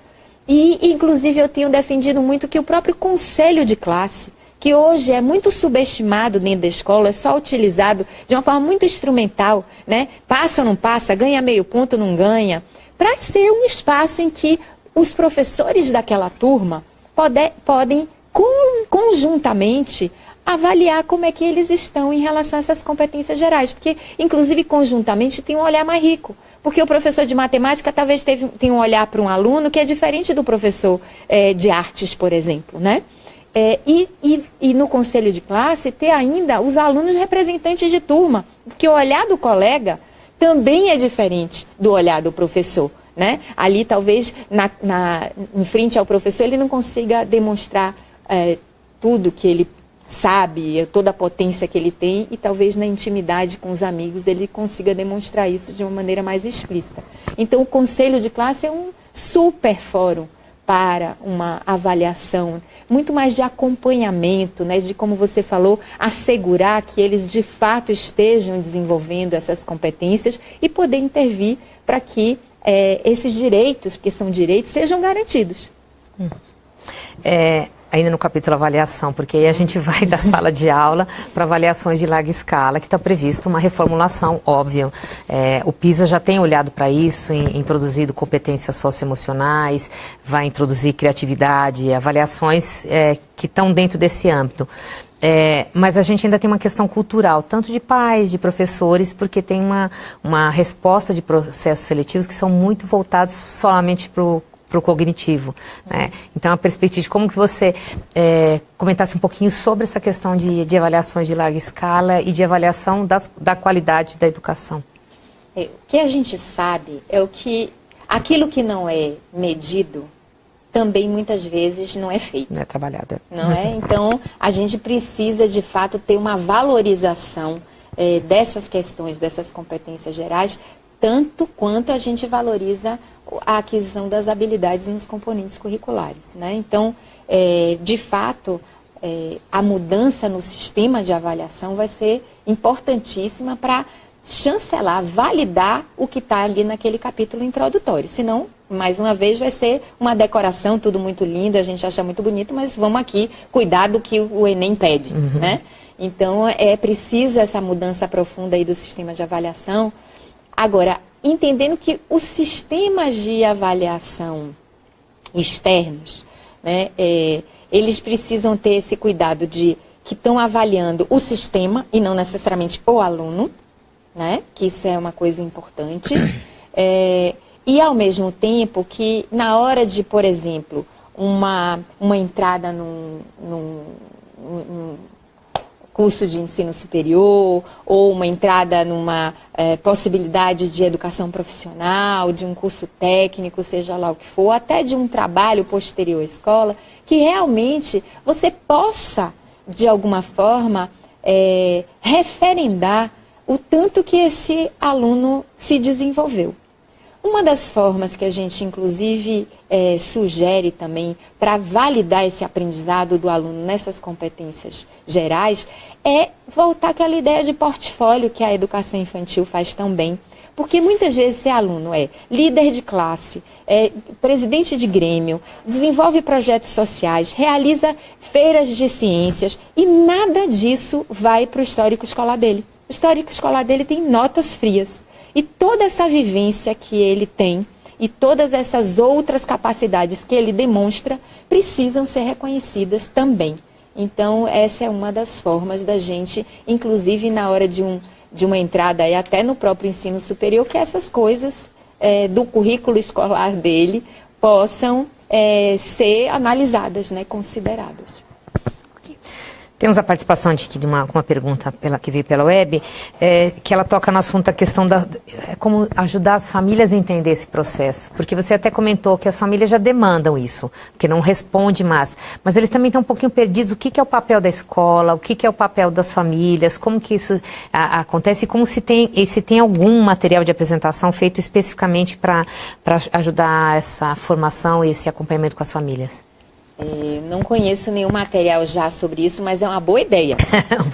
S2: E, inclusive, eu tenho defendido muito que o próprio conselho de classe, que hoje é muito subestimado dentro da escola, é só utilizado de uma forma muito instrumental, né? Passa ou não passa, ganha meio ponto ou não ganha, para ser um espaço em que os professores daquela turma podem conjuntamente avaliar como é que eles estão em relação a essas competências gerais, porque, inclusive, conjuntamente tem um olhar mais rico. Porque o professor de matemática talvez tenha um olhar para um aluno que é diferente do professor de artes, por exemplo, né? E no conselho de classe ter ainda os alunos representantes de turma, porque o olhar do colega também é diferente do olhar do professor, né? Ali talvez em frente ao professor ele não consiga demonstrar tudo que ele sabe, toda a potência que ele tem, e talvez na intimidade com os amigos ele consiga demonstrar isso de uma maneira mais explícita. Então o conselho de classe é um super fórum para uma avaliação, muito mais de acompanhamento, né, de, como você falou, assegurar que eles de fato estejam desenvolvendo essas competências e poder intervir para que esses direitos, porque são direitos, sejam garantidos.
S1: Ainda no capítulo avaliação, porque aí a gente vai da sala de aula para avaliações de larga escala, que está previsto uma reformulação, óbvio. O PISA já tem olhado para isso, introduzido competências socioemocionais, vai introduzir criatividade, avaliações que estão dentro desse âmbito. Mas a gente ainda tem uma questão cultural, tanto de pais, de professores, porque tem uma resposta de processos seletivos que são muito voltados solamente para o cognitivo, né? Então, a perspectiva de como que você comentasse um pouquinho sobre essa questão de avaliações de larga escala e de avaliação da qualidade da educação.
S2: O que a gente sabe é que aquilo que não é medido também muitas vezes não é feito.
S1: Não é trabalhado.
S2: Não é? Então, a gente precisa de fato ter uma valorização dessas questões, dessas competências gerais, tanto quanto a gente valoriza a aquisição das habilidades nos componentes curriculares, né? Então, de fato, a mudança no sistema de avaliação vai ser importantíssima para chancelar, validar o que está ali naquele capítulo introdutório. Senão, mais uma vez, vai ser uma decoração, tudo muito lindo, a gente acha muito bonito, mas vamos aqui cuidar do que o Enem pede, né? Então, é preciso essa mudança profunda aí do sistema de avaliação. Agora, entendendo que os sistemas de avaliação externos, né, eles precisam ter esse cuidado de que estão avaliando o sistema e não necessariamente o aluno, né, que isso é uma coisa importante, e ao mesmo tempo que na hora de, por exemplo, uma entrada num curso de ensino superior, ou uma entrada numa possibilidade de educação profissional, de um curso técnico, seja lá o que for, até de um trabalho posterior à escola, que realmente você possa, de alguma forma, referendar o tanto que esse aluno se desenvolveu. Uma das formas que a gente, inclusive, sugere também para validar esse aprendizado do aluno nessas competências gerais é voltar àquela ideia de portfólio que a educação infantil faz tão bem. Porque muitas vezes esse aluno é líder de classe, presidente de grêmio, desenvolve projetos sociais, realiza feiras de ciências e nada disso vai para o histórico escolar dele. O histórico escolar dele tem notas frias. E toda essa vivência que ele tem e todas essas outras capacidades que ele demonstra precisam ser reconhecidas também. Então, essa é uma das formas da gente, inclusive na hora de uma entrada e até no próprio ensino superior, que essas coisas do currículo escolar dele possam ser analisadas, né, consideradas.
S1: Temos a participação de uma pergunta que veio pela web, que ela toca no assunto da questão como ajudar as famílias a entender esse processo. Porque você até comentou que as famílias já demandam isso, que não responde mais. Mas eles também estão um pouquinho perdidos. O que é o papel da escola, o que é o papel das famílias, como que isso acontece e como se tem algum material de apresentação feito especificamente para ajudar essa formação e esse acompanhamento com as famílias.
S2: Não conheço nenhum material já sobre isso, mas é uma boa ideia.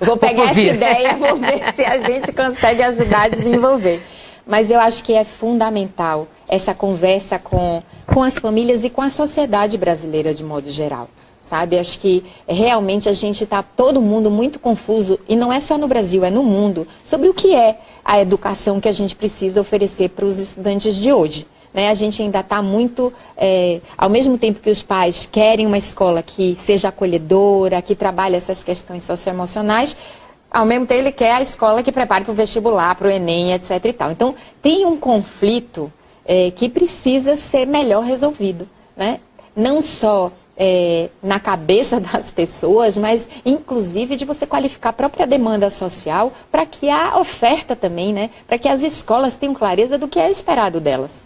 S2: Vou pegar essa ideia, vou ver se a gente consegue ajudar a desenvolver. Mas eu acho que é fundamental essa conversa com as famílias e com a sociedade brasileira de modo geral. Sabe? Acho que realmente a gente está todo mundo muito confuso, e não é só no Brasil, é no mundo, sobre o que é a educação que a gente precisa oferecer para os estudantes de hoje. Né, a gente ainda está muito, ao mesmo tempo que os pais querem uma escola que seja acolhedora, que trabalhe essas questões socioemocionais, ao mesmo tempo ele quer a escola que prepare para o vestibular, para o Enem, etc. e tal. Então, tem um conflito que precisa ser melhor resolvido, né? Não só na cabeça das pessoas, mas inclusive de você qualificar a própria demanda social para que a oferta também, né? Para que as escolas tenham clareza do que é esperado delas.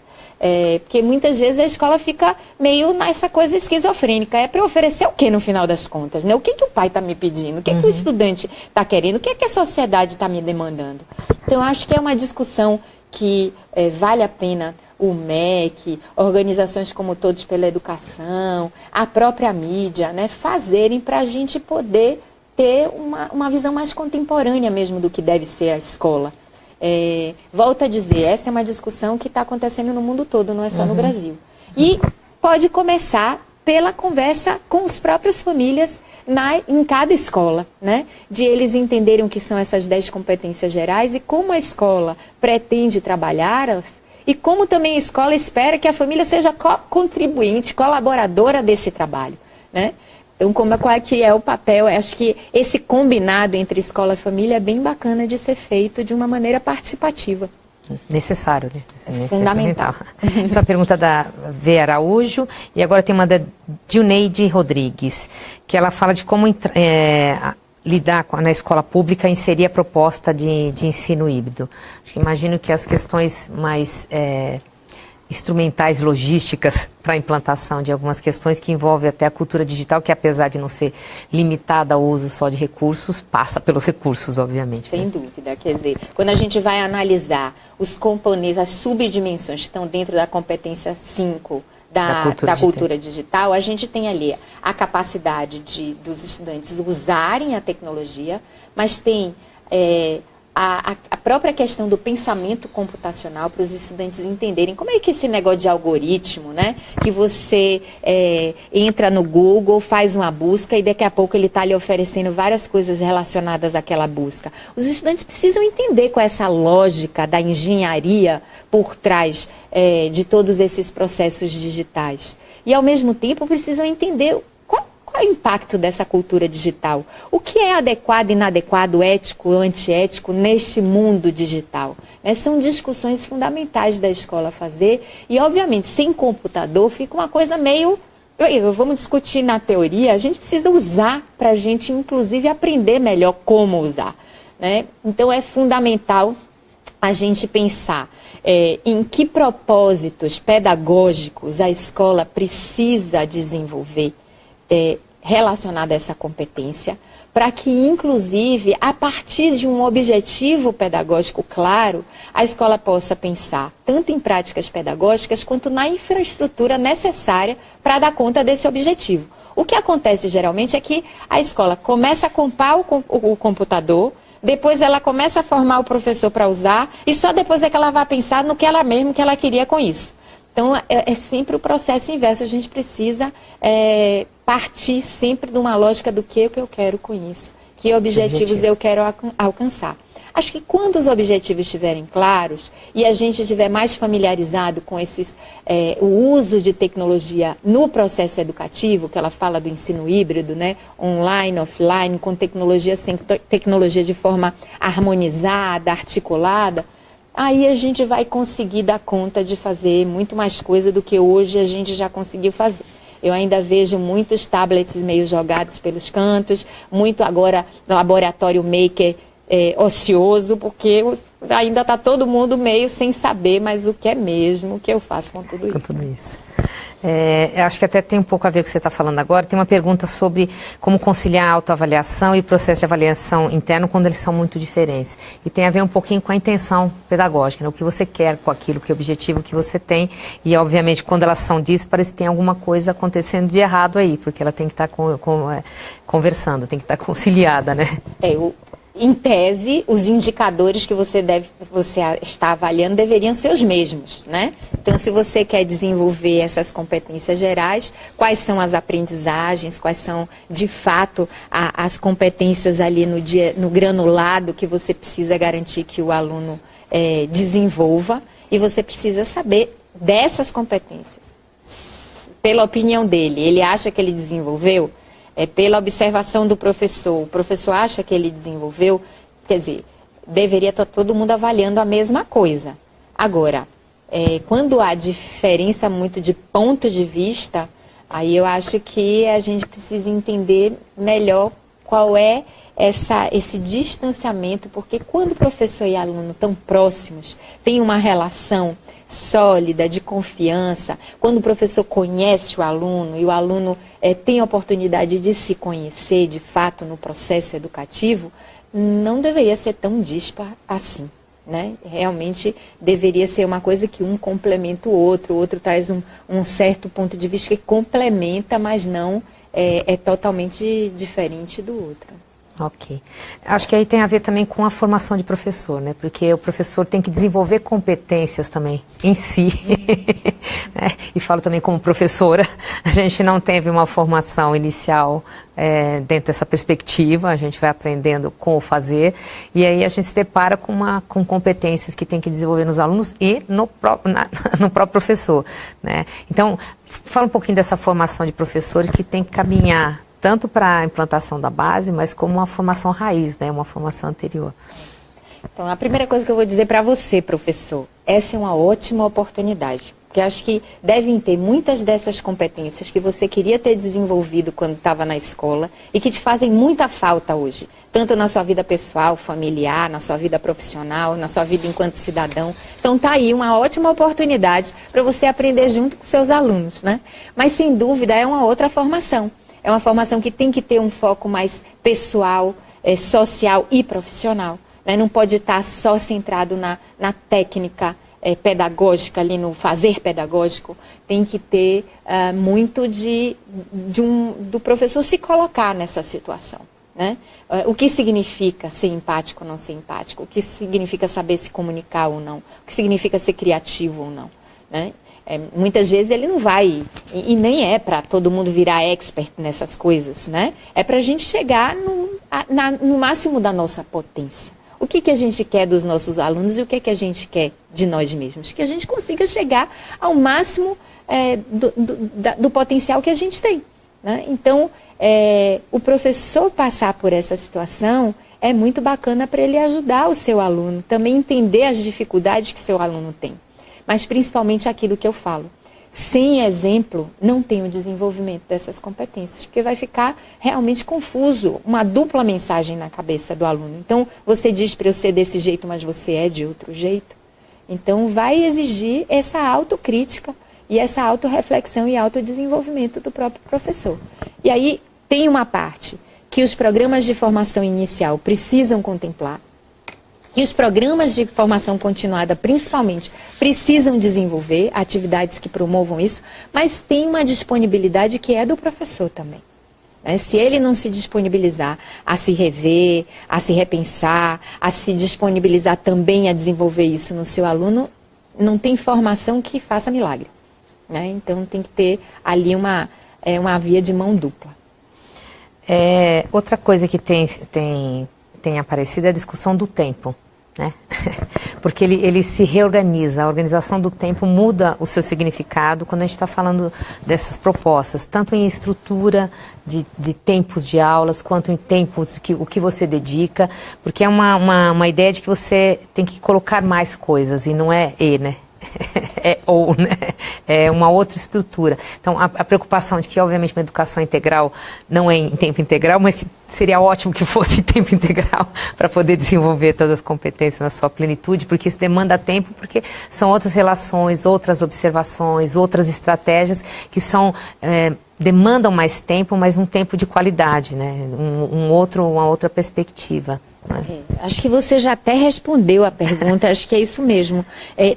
S2: Porque muitas vezes a escola fica meio nessa coisa esquizofrênica. É para oferecer o que no final das contas? Né? O que o pai está me pedindo? O que o estudante está querendo? O que a sociedade está me demandando? Então, eu acho que é uma discussão que vale a pena o MEC, organizações como Todos pela Educação, a própria mídia, né, fazerem para a gente poder ter uma visão mais contemporânea mesmo do que deve ser a escola. Volto a dizer, essa é uma discussão que está acontecendo no mundo todo, não é só no Brasil. E pode começar pela conversa com as próprias famílias em cada escola, né? De eles entenderem o que são essas 10 competências gerais e como a escola pretende trabalhá-las e como também a escola espera que a família seja contribuinte, colaboradora desse trabalho, né? Então, qual é que é o papel? Eu acho que esse combinado entre escola e família é bem bacana de ser feito de uma maneira participativa.
S1: Necessário, né?
S2: Fundamental.
S1: Essa é uma pergunta da V. Araújo, e agora tem uma da Dilneide Rodrigues, que ela fala de como lidar na escola pública e inserir a proposta de ensino híbrido. Imagino que as questões mais instrumentais, logísticas para a implantação de algumas questões que envolvem até a cultura digital, que apesar de não ser limitada ao uso só de recursos, passa pelos recursos, obviamente.
S2: Sem dúvida, quer dizer, quando a gente vai analisar os componentes, as subdimensões que estão dentro da competência 5 da cultura digital, a gente tem ali a capacidade dos estudantes usarem a tecnologia, mas tem a própria questão do pensamento computacional para os estudantes entenderem como é que esse negócio de algoritmo, né? Que você entra no Google, faz uma busca e daqui a pouco ele está lhe oferecendo várias coisas relacionadas àquela busca. Os estudantes precisam entender qual é essa lógica da engenharia por trás de todos esses processos digitais. E, ao mesmo tempo, precisam entender qual é o impacto dessa cultura digital? O que é adequado, inadequado, ético, antiético neste mundo digital? São discussões fundamentais da escola fazer e, obviamente, sem computador fica uma coisa meio... Vamos discutir na teoria, a gente precisa usar para a gente, inclusive, aprender melhor como usar, né? Então, é fundamental a gente pensar em que propósitos pedagógicos a escola precisa desenvolver relacionada a essa competência, para que, inclusive, a partir de um objetivo pedagógico claro, a escola possa pensar tanto em práticas pedagógicas quanto na infraestrutura necessária para dar conta desse objetivo. O que acontece geralmente é que a escola começa a comprar o computador, depois ela começa a formar o professor para usar, e só depois é que ela vai pensar no que ela mesma que ela queria com isso. Então, é sempre o processo inverso. A gente precisa partir sempre de uma lógica do que eu quero com isso. Que objetivos eu quero alcançar. Acho que quando os objetivos estiverem claros e a gente estiver mais familiarizado com o uso de tecnologia no processo educativo, que ela fala do ensino híbrido, né? Online, offline, com tecnologia, sem tecnologia de forma harmonizada, articulada, aí a gente vai conseguir dar conta de fazer muito mais coisa do que hoje a gente já conseguiu fazer. Eu ainda vejo muitos tablets meio jogados pelos cantos, muito agora laboratório maker ocioso, porque ainda está todo mundo meio sem saber, mas o que é mesmo, o que eu faço com tudo isso.
S1: Tudo isso. Eu acho que até tem um pouco a ver com o que você está falando agora. Tem uma pergunta sobre como conciliar a autoavaliação e o processo de avaliação interno quando eles são muito diferentes. E tem a ver um pouquinho com a intenção pedagógica, né? O que você quer com aquilo, que objetivo que você tem. E, obviamente, quando elas são díspares, tem alguma coisa acontecendo de errado aí, porque ela tem que estar conversando, tem que estar conciliada, né?
S2: Em tese, os indicadores que você está avaliando deveriam ser os mesmos, né? Então, se você quer desenvolver essas competências gerais, quais são as aprendizagens, quais são, de fato, as competências ali no granulado que você precisa garantir que o aluno desenvolva, e você precisa saber dessas competências. Pela opinião dele, ele acha que ele desenvolveu? Pela observação do professor, o professor acha que ele desenvolveu, quer dizer, deveria estar todo mundo avaliando a mesma coisa. Agora, quando há diferença muito de ponto de vista, aí eu acho que a gente precisa entender melhor qual é esse distanciamento, porque quando o professor e aluno estão próximos, tem uma relação sólida, de confiança, quando o professor conhece o aluno e o aluno tem a oportunidade de se conhecer de fato no processo educativo, não deveria ser tão dispar assim, né? Realmente deveria ser uma coisa que um complementa o outro traz um certo ponto de vista que complementa, mas não é totalmente diferente do outro.
S1: Ok. Acho que aí tem a ver também com a formação de professor, né? Porque o professor tem que desenvolver competências também em si. Né? E falo também como professora, a gente não teve uma formação inicial dentro dessa perspectiva, a gente vai aprendendo com o fazer, e aí a gente se depara com competências que tem que desenvolver nos alunos e no próprio professor, né? Então, fala um pouquinho dessa formação de professores que tem que caminhar tanto para a implantação da base, mas como uma formação raiz, né? Uma formação anterior.
S2: Então, a primeira coisa que eu vou dizer para você, professor, essa é uma ótima oportunidade, porque acho que devem ter muitas dessas competências que você queria ter desenvolvido quando estava na escola e que te fazem muita falta hoje, tanto na sua vida pessoal, familiar, na sua vida profissional, na sua vida enquanto cidadão. Então, tá aí uma ótima oportunidade para você aprender junto com seus alunos, né? Mas, sem dúvida, é uma outra formação. É uma formação que tem que ter um foco mais pessoal, social e profissional, né? Não pode estar só centrado na técnica pedagógica, ali no fazer pedagógico. Tem que ter muito do professor se colocar nessa situação, né? O que significa ser empático ou não ser empático? O que significa saber se comunicar ou não? O que significa ser criativo ou não, né? Muitas vezes ele não vai, e nem é para todo mundo virar expert nessas coisas, né? É para a gente chegar no máximo da nossa potência. O que a gente quer dos nossos alunos e o que a gente quer de nós mesmos? Que a gente consiga chegar ao máximo do potencial que a gente tem, né? Então, o professor passar por essa situação é muito bacana para ele ajudar o seu aluno, também entender as dificuldades que seu aluno tem. Mas principalmente aquilo que eu falo. Sem exemplo, não tem o desenvolvimento dessas competências, porque vai ficar realmente confuso, uma dupla mensagem na cabeça do aluno. Então, você diz para eu ser desse jeito, mas você é de outro jeito. Então, vai exigir essa autocrítica e essa autorreflexão e autodesenvolvimento do próprio professor. E aí, tem uma parte que os programas de formação inicial precisam contemplar, que os programas de formação continuada, principalmente, precisam desenvolver atividades que promovam isso, mas tem uma disponibilidade que é do professor também, né? Se ele não se disponibilizar a se rever, a se repensar, a se disponibilizar também a desenvolver isso no seu aluno, não tem formação que faça milagre, né? Então tem que ter ali uma via de mão dupla.
S1: Outra coisa que tem aparecido é a discussão do tempo, né? Porque ele se reorganiza, a organização do tempo muda o seu significado quando a gente está falando dessas propostas, tanto em estrutura de tempos de aulas, quanto em tempos o que você dedica, porque é uma ideia de que você tem que colocar mais coisas, e não é né? É ou, né? É uma outra estrutura. Então, a preocupação de que, obviamente, uma educação integral não é em tempo integral, mas que seria ótimo que fosse em tempo integral para poder desenvolver todas as competências na sua plenitude, porque isso demanda tempo, porque são outras relações, outras observações, outras estratégias que demandam mais tempo, mas um tempo de qualidade, né? Uma outra perspectiva.
S2: Acho que você já até respondeu a pergunta, acho que é isso mesmo.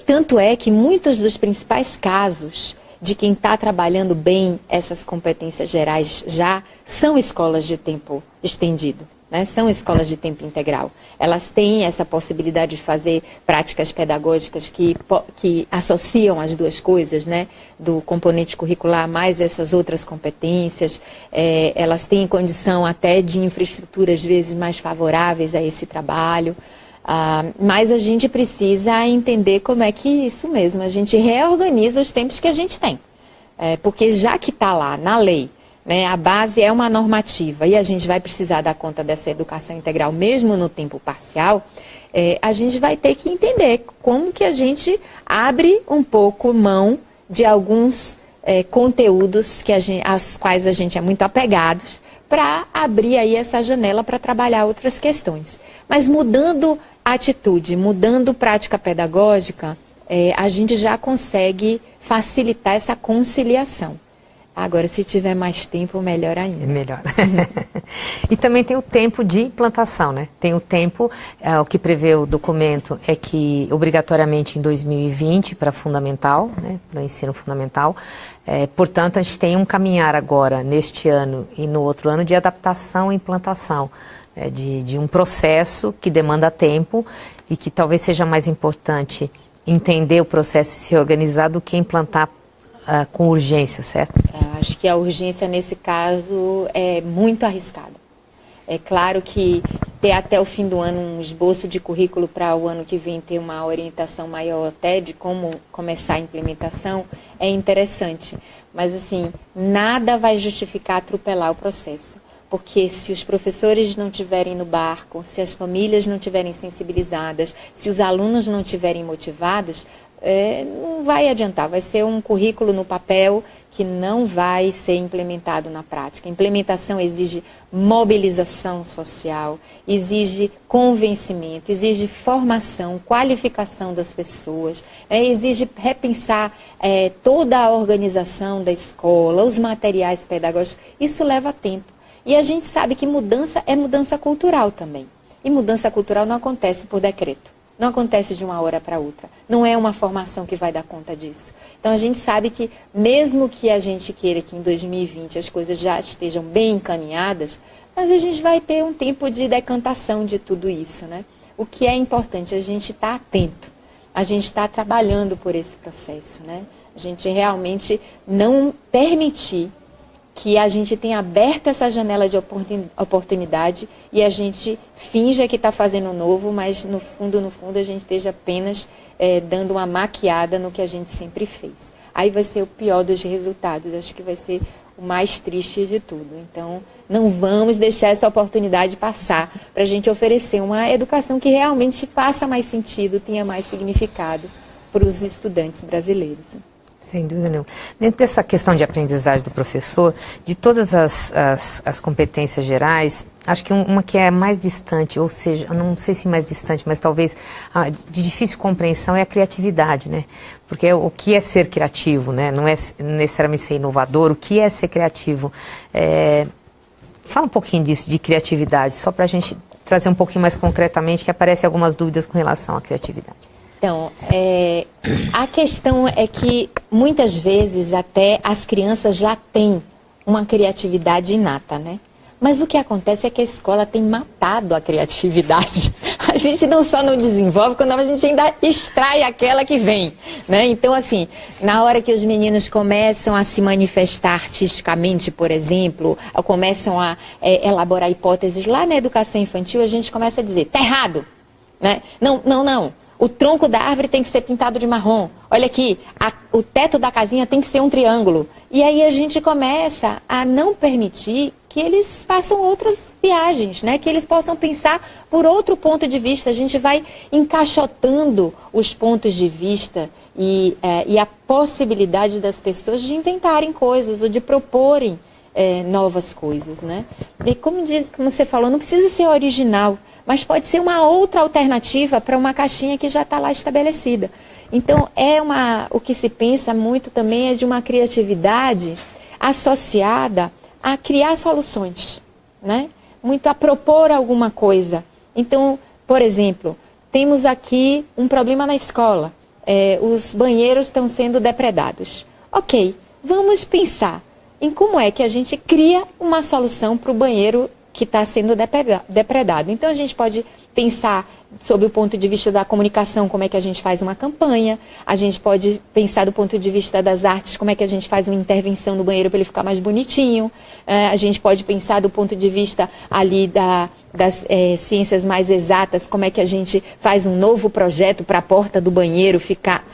S2: Tanto é que muitos dos principais casos de quem está trabalhando bem essas competências gerais já são escolas de tempo estendido, né? São escolas de tempo integral. Elas têm essa possibilidade de fazer práticas pedagógicas que associam as duas coisas, né? Do componente curricular mais essas outras competências. Elas têm condição até de infraestrutura, às vezes, mais favoráveis a esse trabalho. Mas a gente precisa entender como é que isso mesmo, a gente reorganiza os tempos que a gente tem. Porque já que está lá na lei, né, a base é uma normativa e a gente vai precisar dar conta dessa educação integral mesmo no tempo parcial, a gente vai ter que entender como que a gente abre um pouco mão de alguns conteúdos aos quais a gente é muito apegados, para abrir aí essa janela para trabalhar outras questões. Mas mudando atitude, mudando prática pedagógica, a gente já consegue facilitar essa conciliação. Agora, se tiver mais tempo, melhor ainda.
S1: Melhor. E também tem o tempo de implantação, né? Tem o tempo, o que prevê o documento é que, obrigatoriamente, em 2020, para fundamental, né? Para o ensino fundamental. Portanto, a gente tem um caminhar agora, neste ano e no outro ano, de adaptação e implantação. De um processo que demanda tempo e que talvez seja mais importante entender o processo e se organizar do que implantar com urgência, certo?
S2: Acho que a urgência nesse caso é muito arriscada. É claro que ter até o fim do ano um esboço de currículo para o ano que vem ter uma orientação maior até de como começar a implementação é interessante. Mas assim, nada vai justificar atropelar o processo. Porque se os professores não estiverem no barco, se as famílias não estiverem sensibilizadas, se os alunos não estiverem motivados, não vai adiantar, vai ser um currículo no papel que não vai ser implementado na prática. Implementação exige mobilização social, exige convencimento, exige formação, qualificação das pessoas, exige repensar toda a organização da escola, os materiais pedagógicos. Isso leva tempo. E a gente sabe que mudança é mudança cultural também. E mudança cultural não acontece por decreto. Não acontece de uma hora para outra. Não é uma formação que vai dar conta disso. Então, a gente sabe que, mesmo que a gente queira que em 2020 as coisas já estejam bem encaminhadas, mas a gente vai ter um tempo de decantação de tudo isso, né? O que é importante, a gente está atento. A gente está trabalhando por esse processo, né? A gente realmente não permitir que a gente tenha aberto essa janela de oportunidade e a gente finja que está fazendo novo, mas no fundo a gente esteja apenas dando uma maquiada no que a gente sempre fez. Aí vai ser o pior dos resultados, acho que vai ser o mais triste de tudo. Então, não vamos deixar essa oportunidade passar para a gente oferecer uma educação que realmente faça mais sentido, tenha mais significado para os estudantes brasileiros.
S1: Sem dúvida nenhuma. Dentro dessa questão de aprendizagem do professor, de todas as competências gerais, acho que uma que é mais distante, ou seja, não sei se mais distante, mas talvez de difícil compreensão é a criatividade, né? Porque o que é ser criativo, né? Não é necessariamente ser inovador, o que é ser criativo? Fala um pouquinho disso, de criatividade, só para a gente trazer um pouquinho mais concretamente, que aparecem algumas dúvidas com relação à criatividade.
S2: Então, a questão é que muitas vezes até as crianças já têm uma criatividade inata, né? Mas o que acontece é que a escola tem matado a criatividade. A gente não só não desenvolve, quando a gente ainda extrai aquela que vem, né? Então, assim, na hora que os meninos começam a se manifestar artisticamente, por exemplo, ou começam a elaborar hipóteses lá na educação infantil, a gente começa a dizer, tá errado. né? Não, não, não. O tronco da árvore tem que ser pintado de marrom. Olha aqui, o teto da casinha tem que ser um triângulo. E aí a gente começa a não permitir que eles façam outras viagens, né? Que eles possam pensar por outro ponto de vista. A gente vai encaixotando os pontos de vista e a possibilidade das pessoas de inventarem coisas ou de proporem novas coisas, né? E como você falou, não precisa ser original, mas pode ser uma outra alternativa para uma caixinha que já está lá estabelecida. Então, o que se pensa muito também é de uma criatividade associada a criar soluções, né? Muito a propor alguma coisa. Então, por exemplo, temos aqui um problema na escola. Os banheiros estão sendo depredados. Ok, vamos pensar em como é que a gente cria uma solução para o banheiro que está sendo depredado. Então, a gente pode pensar sob o ponto de vista da comunicação, como é que a gente faz uma campanha. A gente pode pensar do ponto de vista das artes, como é que a gente faz uma intervenção no banheiro para ele ficar mais bonitinho. A gente pode pensar do ponto de vista ali das ciências mais exatas, como é que a gente faz um novo projeto para a porta do banheiro ficar,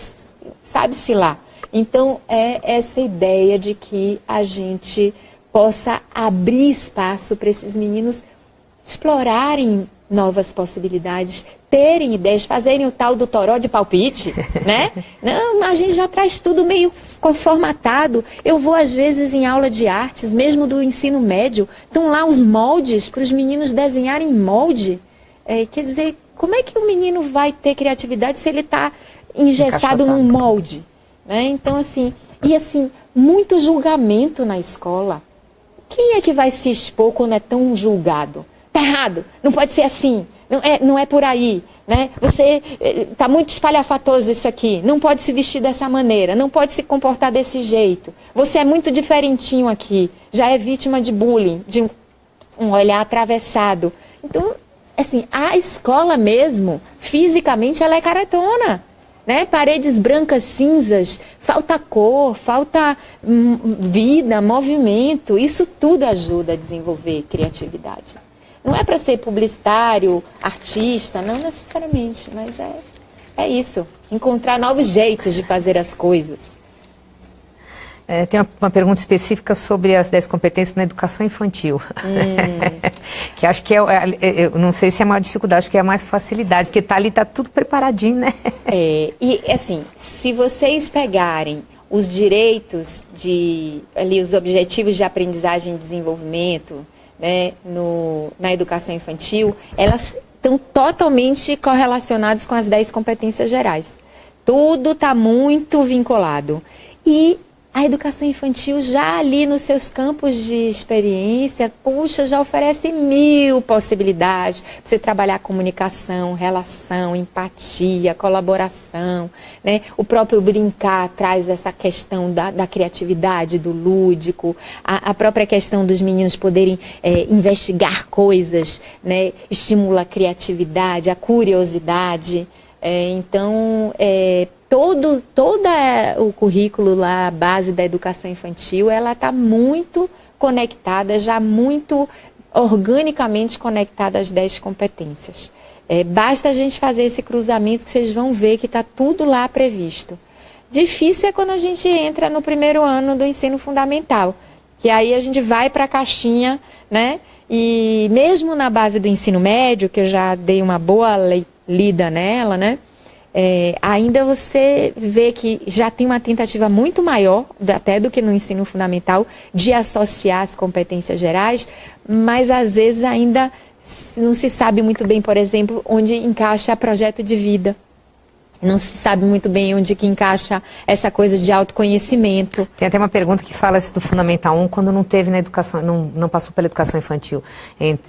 S2: sabe-se lá. Então, essa ideia de que a gente possa abrir espaço para esses meninos explorarem novas possibilidades, terem ideias, fazerem o tal do toró de palpite, né? Não, a gente já traz tudo meio formatado. Eu vou, às vezes, em aula de artes, mesmo do ensino médio, estão lá os moldes para os meninos desenharem molde. Quer dizer, como é que o menino vai ter criatividade se ele está engessado num molde? Né? Então, assim, muito julgamento na escola. Quem é que vai se expor quando é tão julgado? Tá errado, não pode ser assim, não é por aí, né? Você está muito espalhafatoso isso aqui, não pode se vestir dessa maneira, não pode se comportar desse jeito. Você é muito diferentinho aqui, já é vítima de bullying, de um olhar atravessado. Então, assim, a escola mesmo, fisicamente, ela é caretona. Né? Paredes brancas, cinzas, falta cor, falta vida, movimento. Isso tudo ajuda a desenvolver criatividade. Não é para ser publicitário, artista, não necessariamente, mas é isso. Encontrar novos jeitos de fazer as coisas.
S1: Tem uma pergunta específica sobre as 10 competências na educação infantil. Que acho que eu não sei se é uma dificuldade, acho que é mais facilidade, porque ali está tudo preparadinho, né?
S2: E assim, se vocês pegarem os direitos ali os objetivos de aprendizagem e desenvolvimento, né, na educação infantil, elas estão totalmente correlacionadas com as 10 competências gerais. Tudo está muito vinculado. E a educação infantil já ali nos seus campos de experiência, puxa, já oferece 1000 possibilidades para você trabalhar comunicação, relação, empatia, colaboração, né? O próprio brincar traz essa questão da criatividade, do lúdico, a própria questão dos meninos poderem investigar coisas, né? Estimula a criatividade, a curiosidade. Então, todo o currículo lá, a base da educação infantil, ela está muito conectada, já muito organicamente conectada às 10 competências. Basta a gente fazer esse cruzamento que vocês vão ver que está tudo lá previsto. Difícil é quando a gente entra no primeiro ano do ensino fundamental, que aí a gente vai para a caixinha, né? E mesmo na base do ensino médio, que eu já dei uma boa lida nela, né? Ainda você vê que já tem uma tentativa muito maior, até do que no ensino fundamental, de associar as competências gerais, mas às vezes ainda não se sabe muito bem, por exemplo, onde encaixa projeto de vida. Não se sabe muito bem onde que encaixa essa coisa de autoconhecimento.
S1: Tem até uma pergunta que fala do Fundamental 1, quando não teve na educação, não passou pela educação infantil.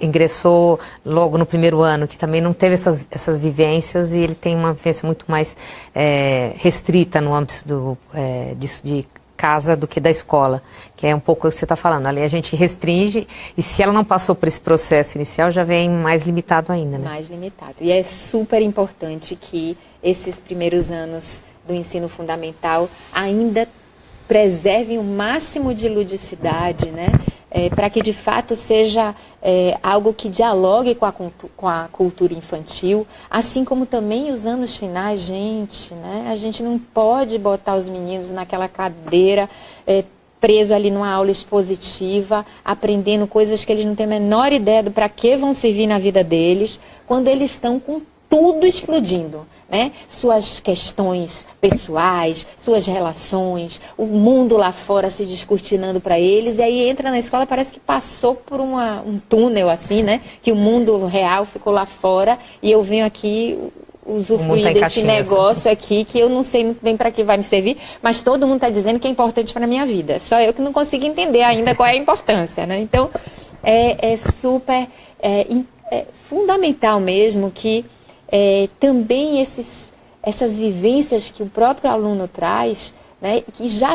S1: Ingressou logo no primeiro ano, que também não teve essas vivências, e ele tem uma vivência muito mais restrita no âmbito de casa do que da escola, que é um pouco o que você está falando. Ali a gente restringe, e se ela não passou por esse processo inicial, já vem mais limitado ainda, né?
S2: Mais limitado. E é super importante que esses primeiros anos do ensino fundamental ainda preservem o máximo de ludicidade, né? para que de fato seja algo que dialogue com a cultura infantil, assim como também os anos finais, gente, né? A gente não pode botar os meninos naquela cadeira preso ali numa aula expositiva, aprendendo coisas que eles não têm a menor ideia do para que vão servir na vida deles, quando eles estão com tudo explodindo, né? Suas questões pessoais, suas relações, o mundo lá fora se descortinando para eles, e aí entra na escola, parece que passou por um túnel assim, né? Que o mundo real ficou lá fora, e eu venho aqui usufruir desse negócio aqui, que eu não sei muito bem para que vai me servir, mas todo mundo está dizendo que é importante para a minha vida. Só eu que não consigo entender ainda qual é a importância, né? Então, é super fundamental mesmo que também essas vivências que o próprio aluno traz, né, que já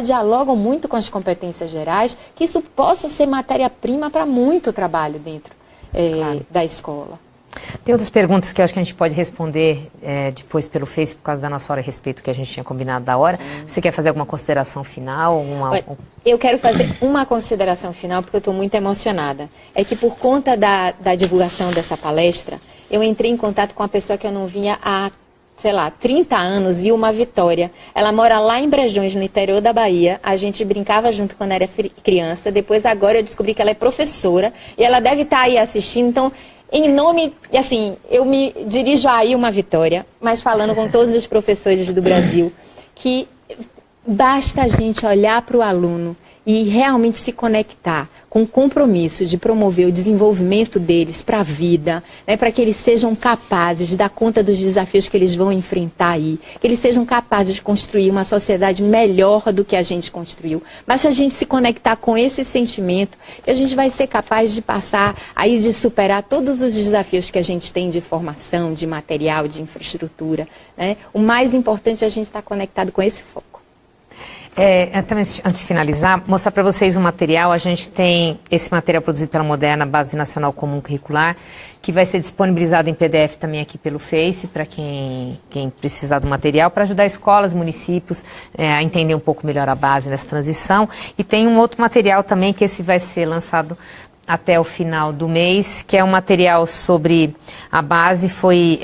S2: dialogam muito com as competências gerais, que isso possa ser matéria-prima para muito trabalho dentro da escola.
S1: Tem outras perguntas que eu acho que a gente pode responder depois pelo Face, por causa da nossa hora a respeito que a gente tinha combinado da hora. Você quer fazer alguma consideração final?
S2: Eu quero fazer uma consideração final, porque eu estou muito emocionada. É que por conta da divulgação dessa palestra, eu entrei em contato com uma pessoa que eu não vinha há, sei lá, 30 anos, e uma Vitória. Ela mora lá em Brejões, no interior da Bahia. A gente brincava junto quando era criança. Depois, agora, eu descobri que ela é professora. E ela deve estar aí assistindo. Então, em nome, assim, eu me dirijo a uma Vitória, mas falando com todos os professores do Brasil, que basta a gente olhar para o aluno e realmente se conectar com o compromisso de promover o desenvolvimento deles para a vida, né, para que eles sejam capazes de dar conta dos desafios que eles vão enfrentar aí, que eles sejam capazes de construir uma sociedade melhor do que a gente construiu. Basta a gente se conectar com esse sentimento que a gente vai ser capaz de passar aí, de superar todos os desafios que a gente tem de formação, de material, de infraestrutura, né? O mais importante é a gente estar conectado com esse foco.
S1: Também, antes de finalizar, mostrar para vocês um material. A gente tem esse material produzido pela Moderna, Base Nacional Comum Curricular, que vai ser disponibilizado em PDF também aqui pelo Face, para quem precisar do material, para ajudar escolas, municípios a entender um pouco melhor a base nessa transição. E tem um outro material também, que esse vai ser lançado até o final do mês, que é um material sobre a base, foi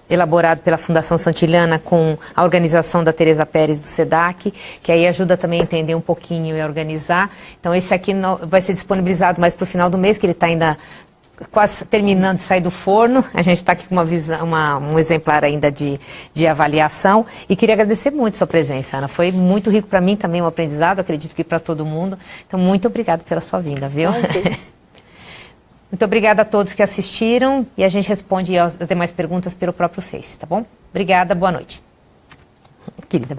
S1: elaborado pela Fundação Santillana com a organização da Tereza Pérez do SEDAC, que aí ajuda também a entender um pouquinho e a organizar. Então esse aqui vai ser disponibilizado mais para o final do mês, que ele está ainda quase terminando de sair do forno. A gente está aqui com um exemplar ainda de avaliação, e queria agradecer muito a sua presença, Ana. Foi muito rico para mim também, um aprendizado, acredito que para todo mundo. Então muito obrigado pela sua vinda, viu? Muito obrigada a todos que assistiram, e a gente responde as demais perguntas pelo próprio Face, tá bom? Obrigada, boa noite. Querida.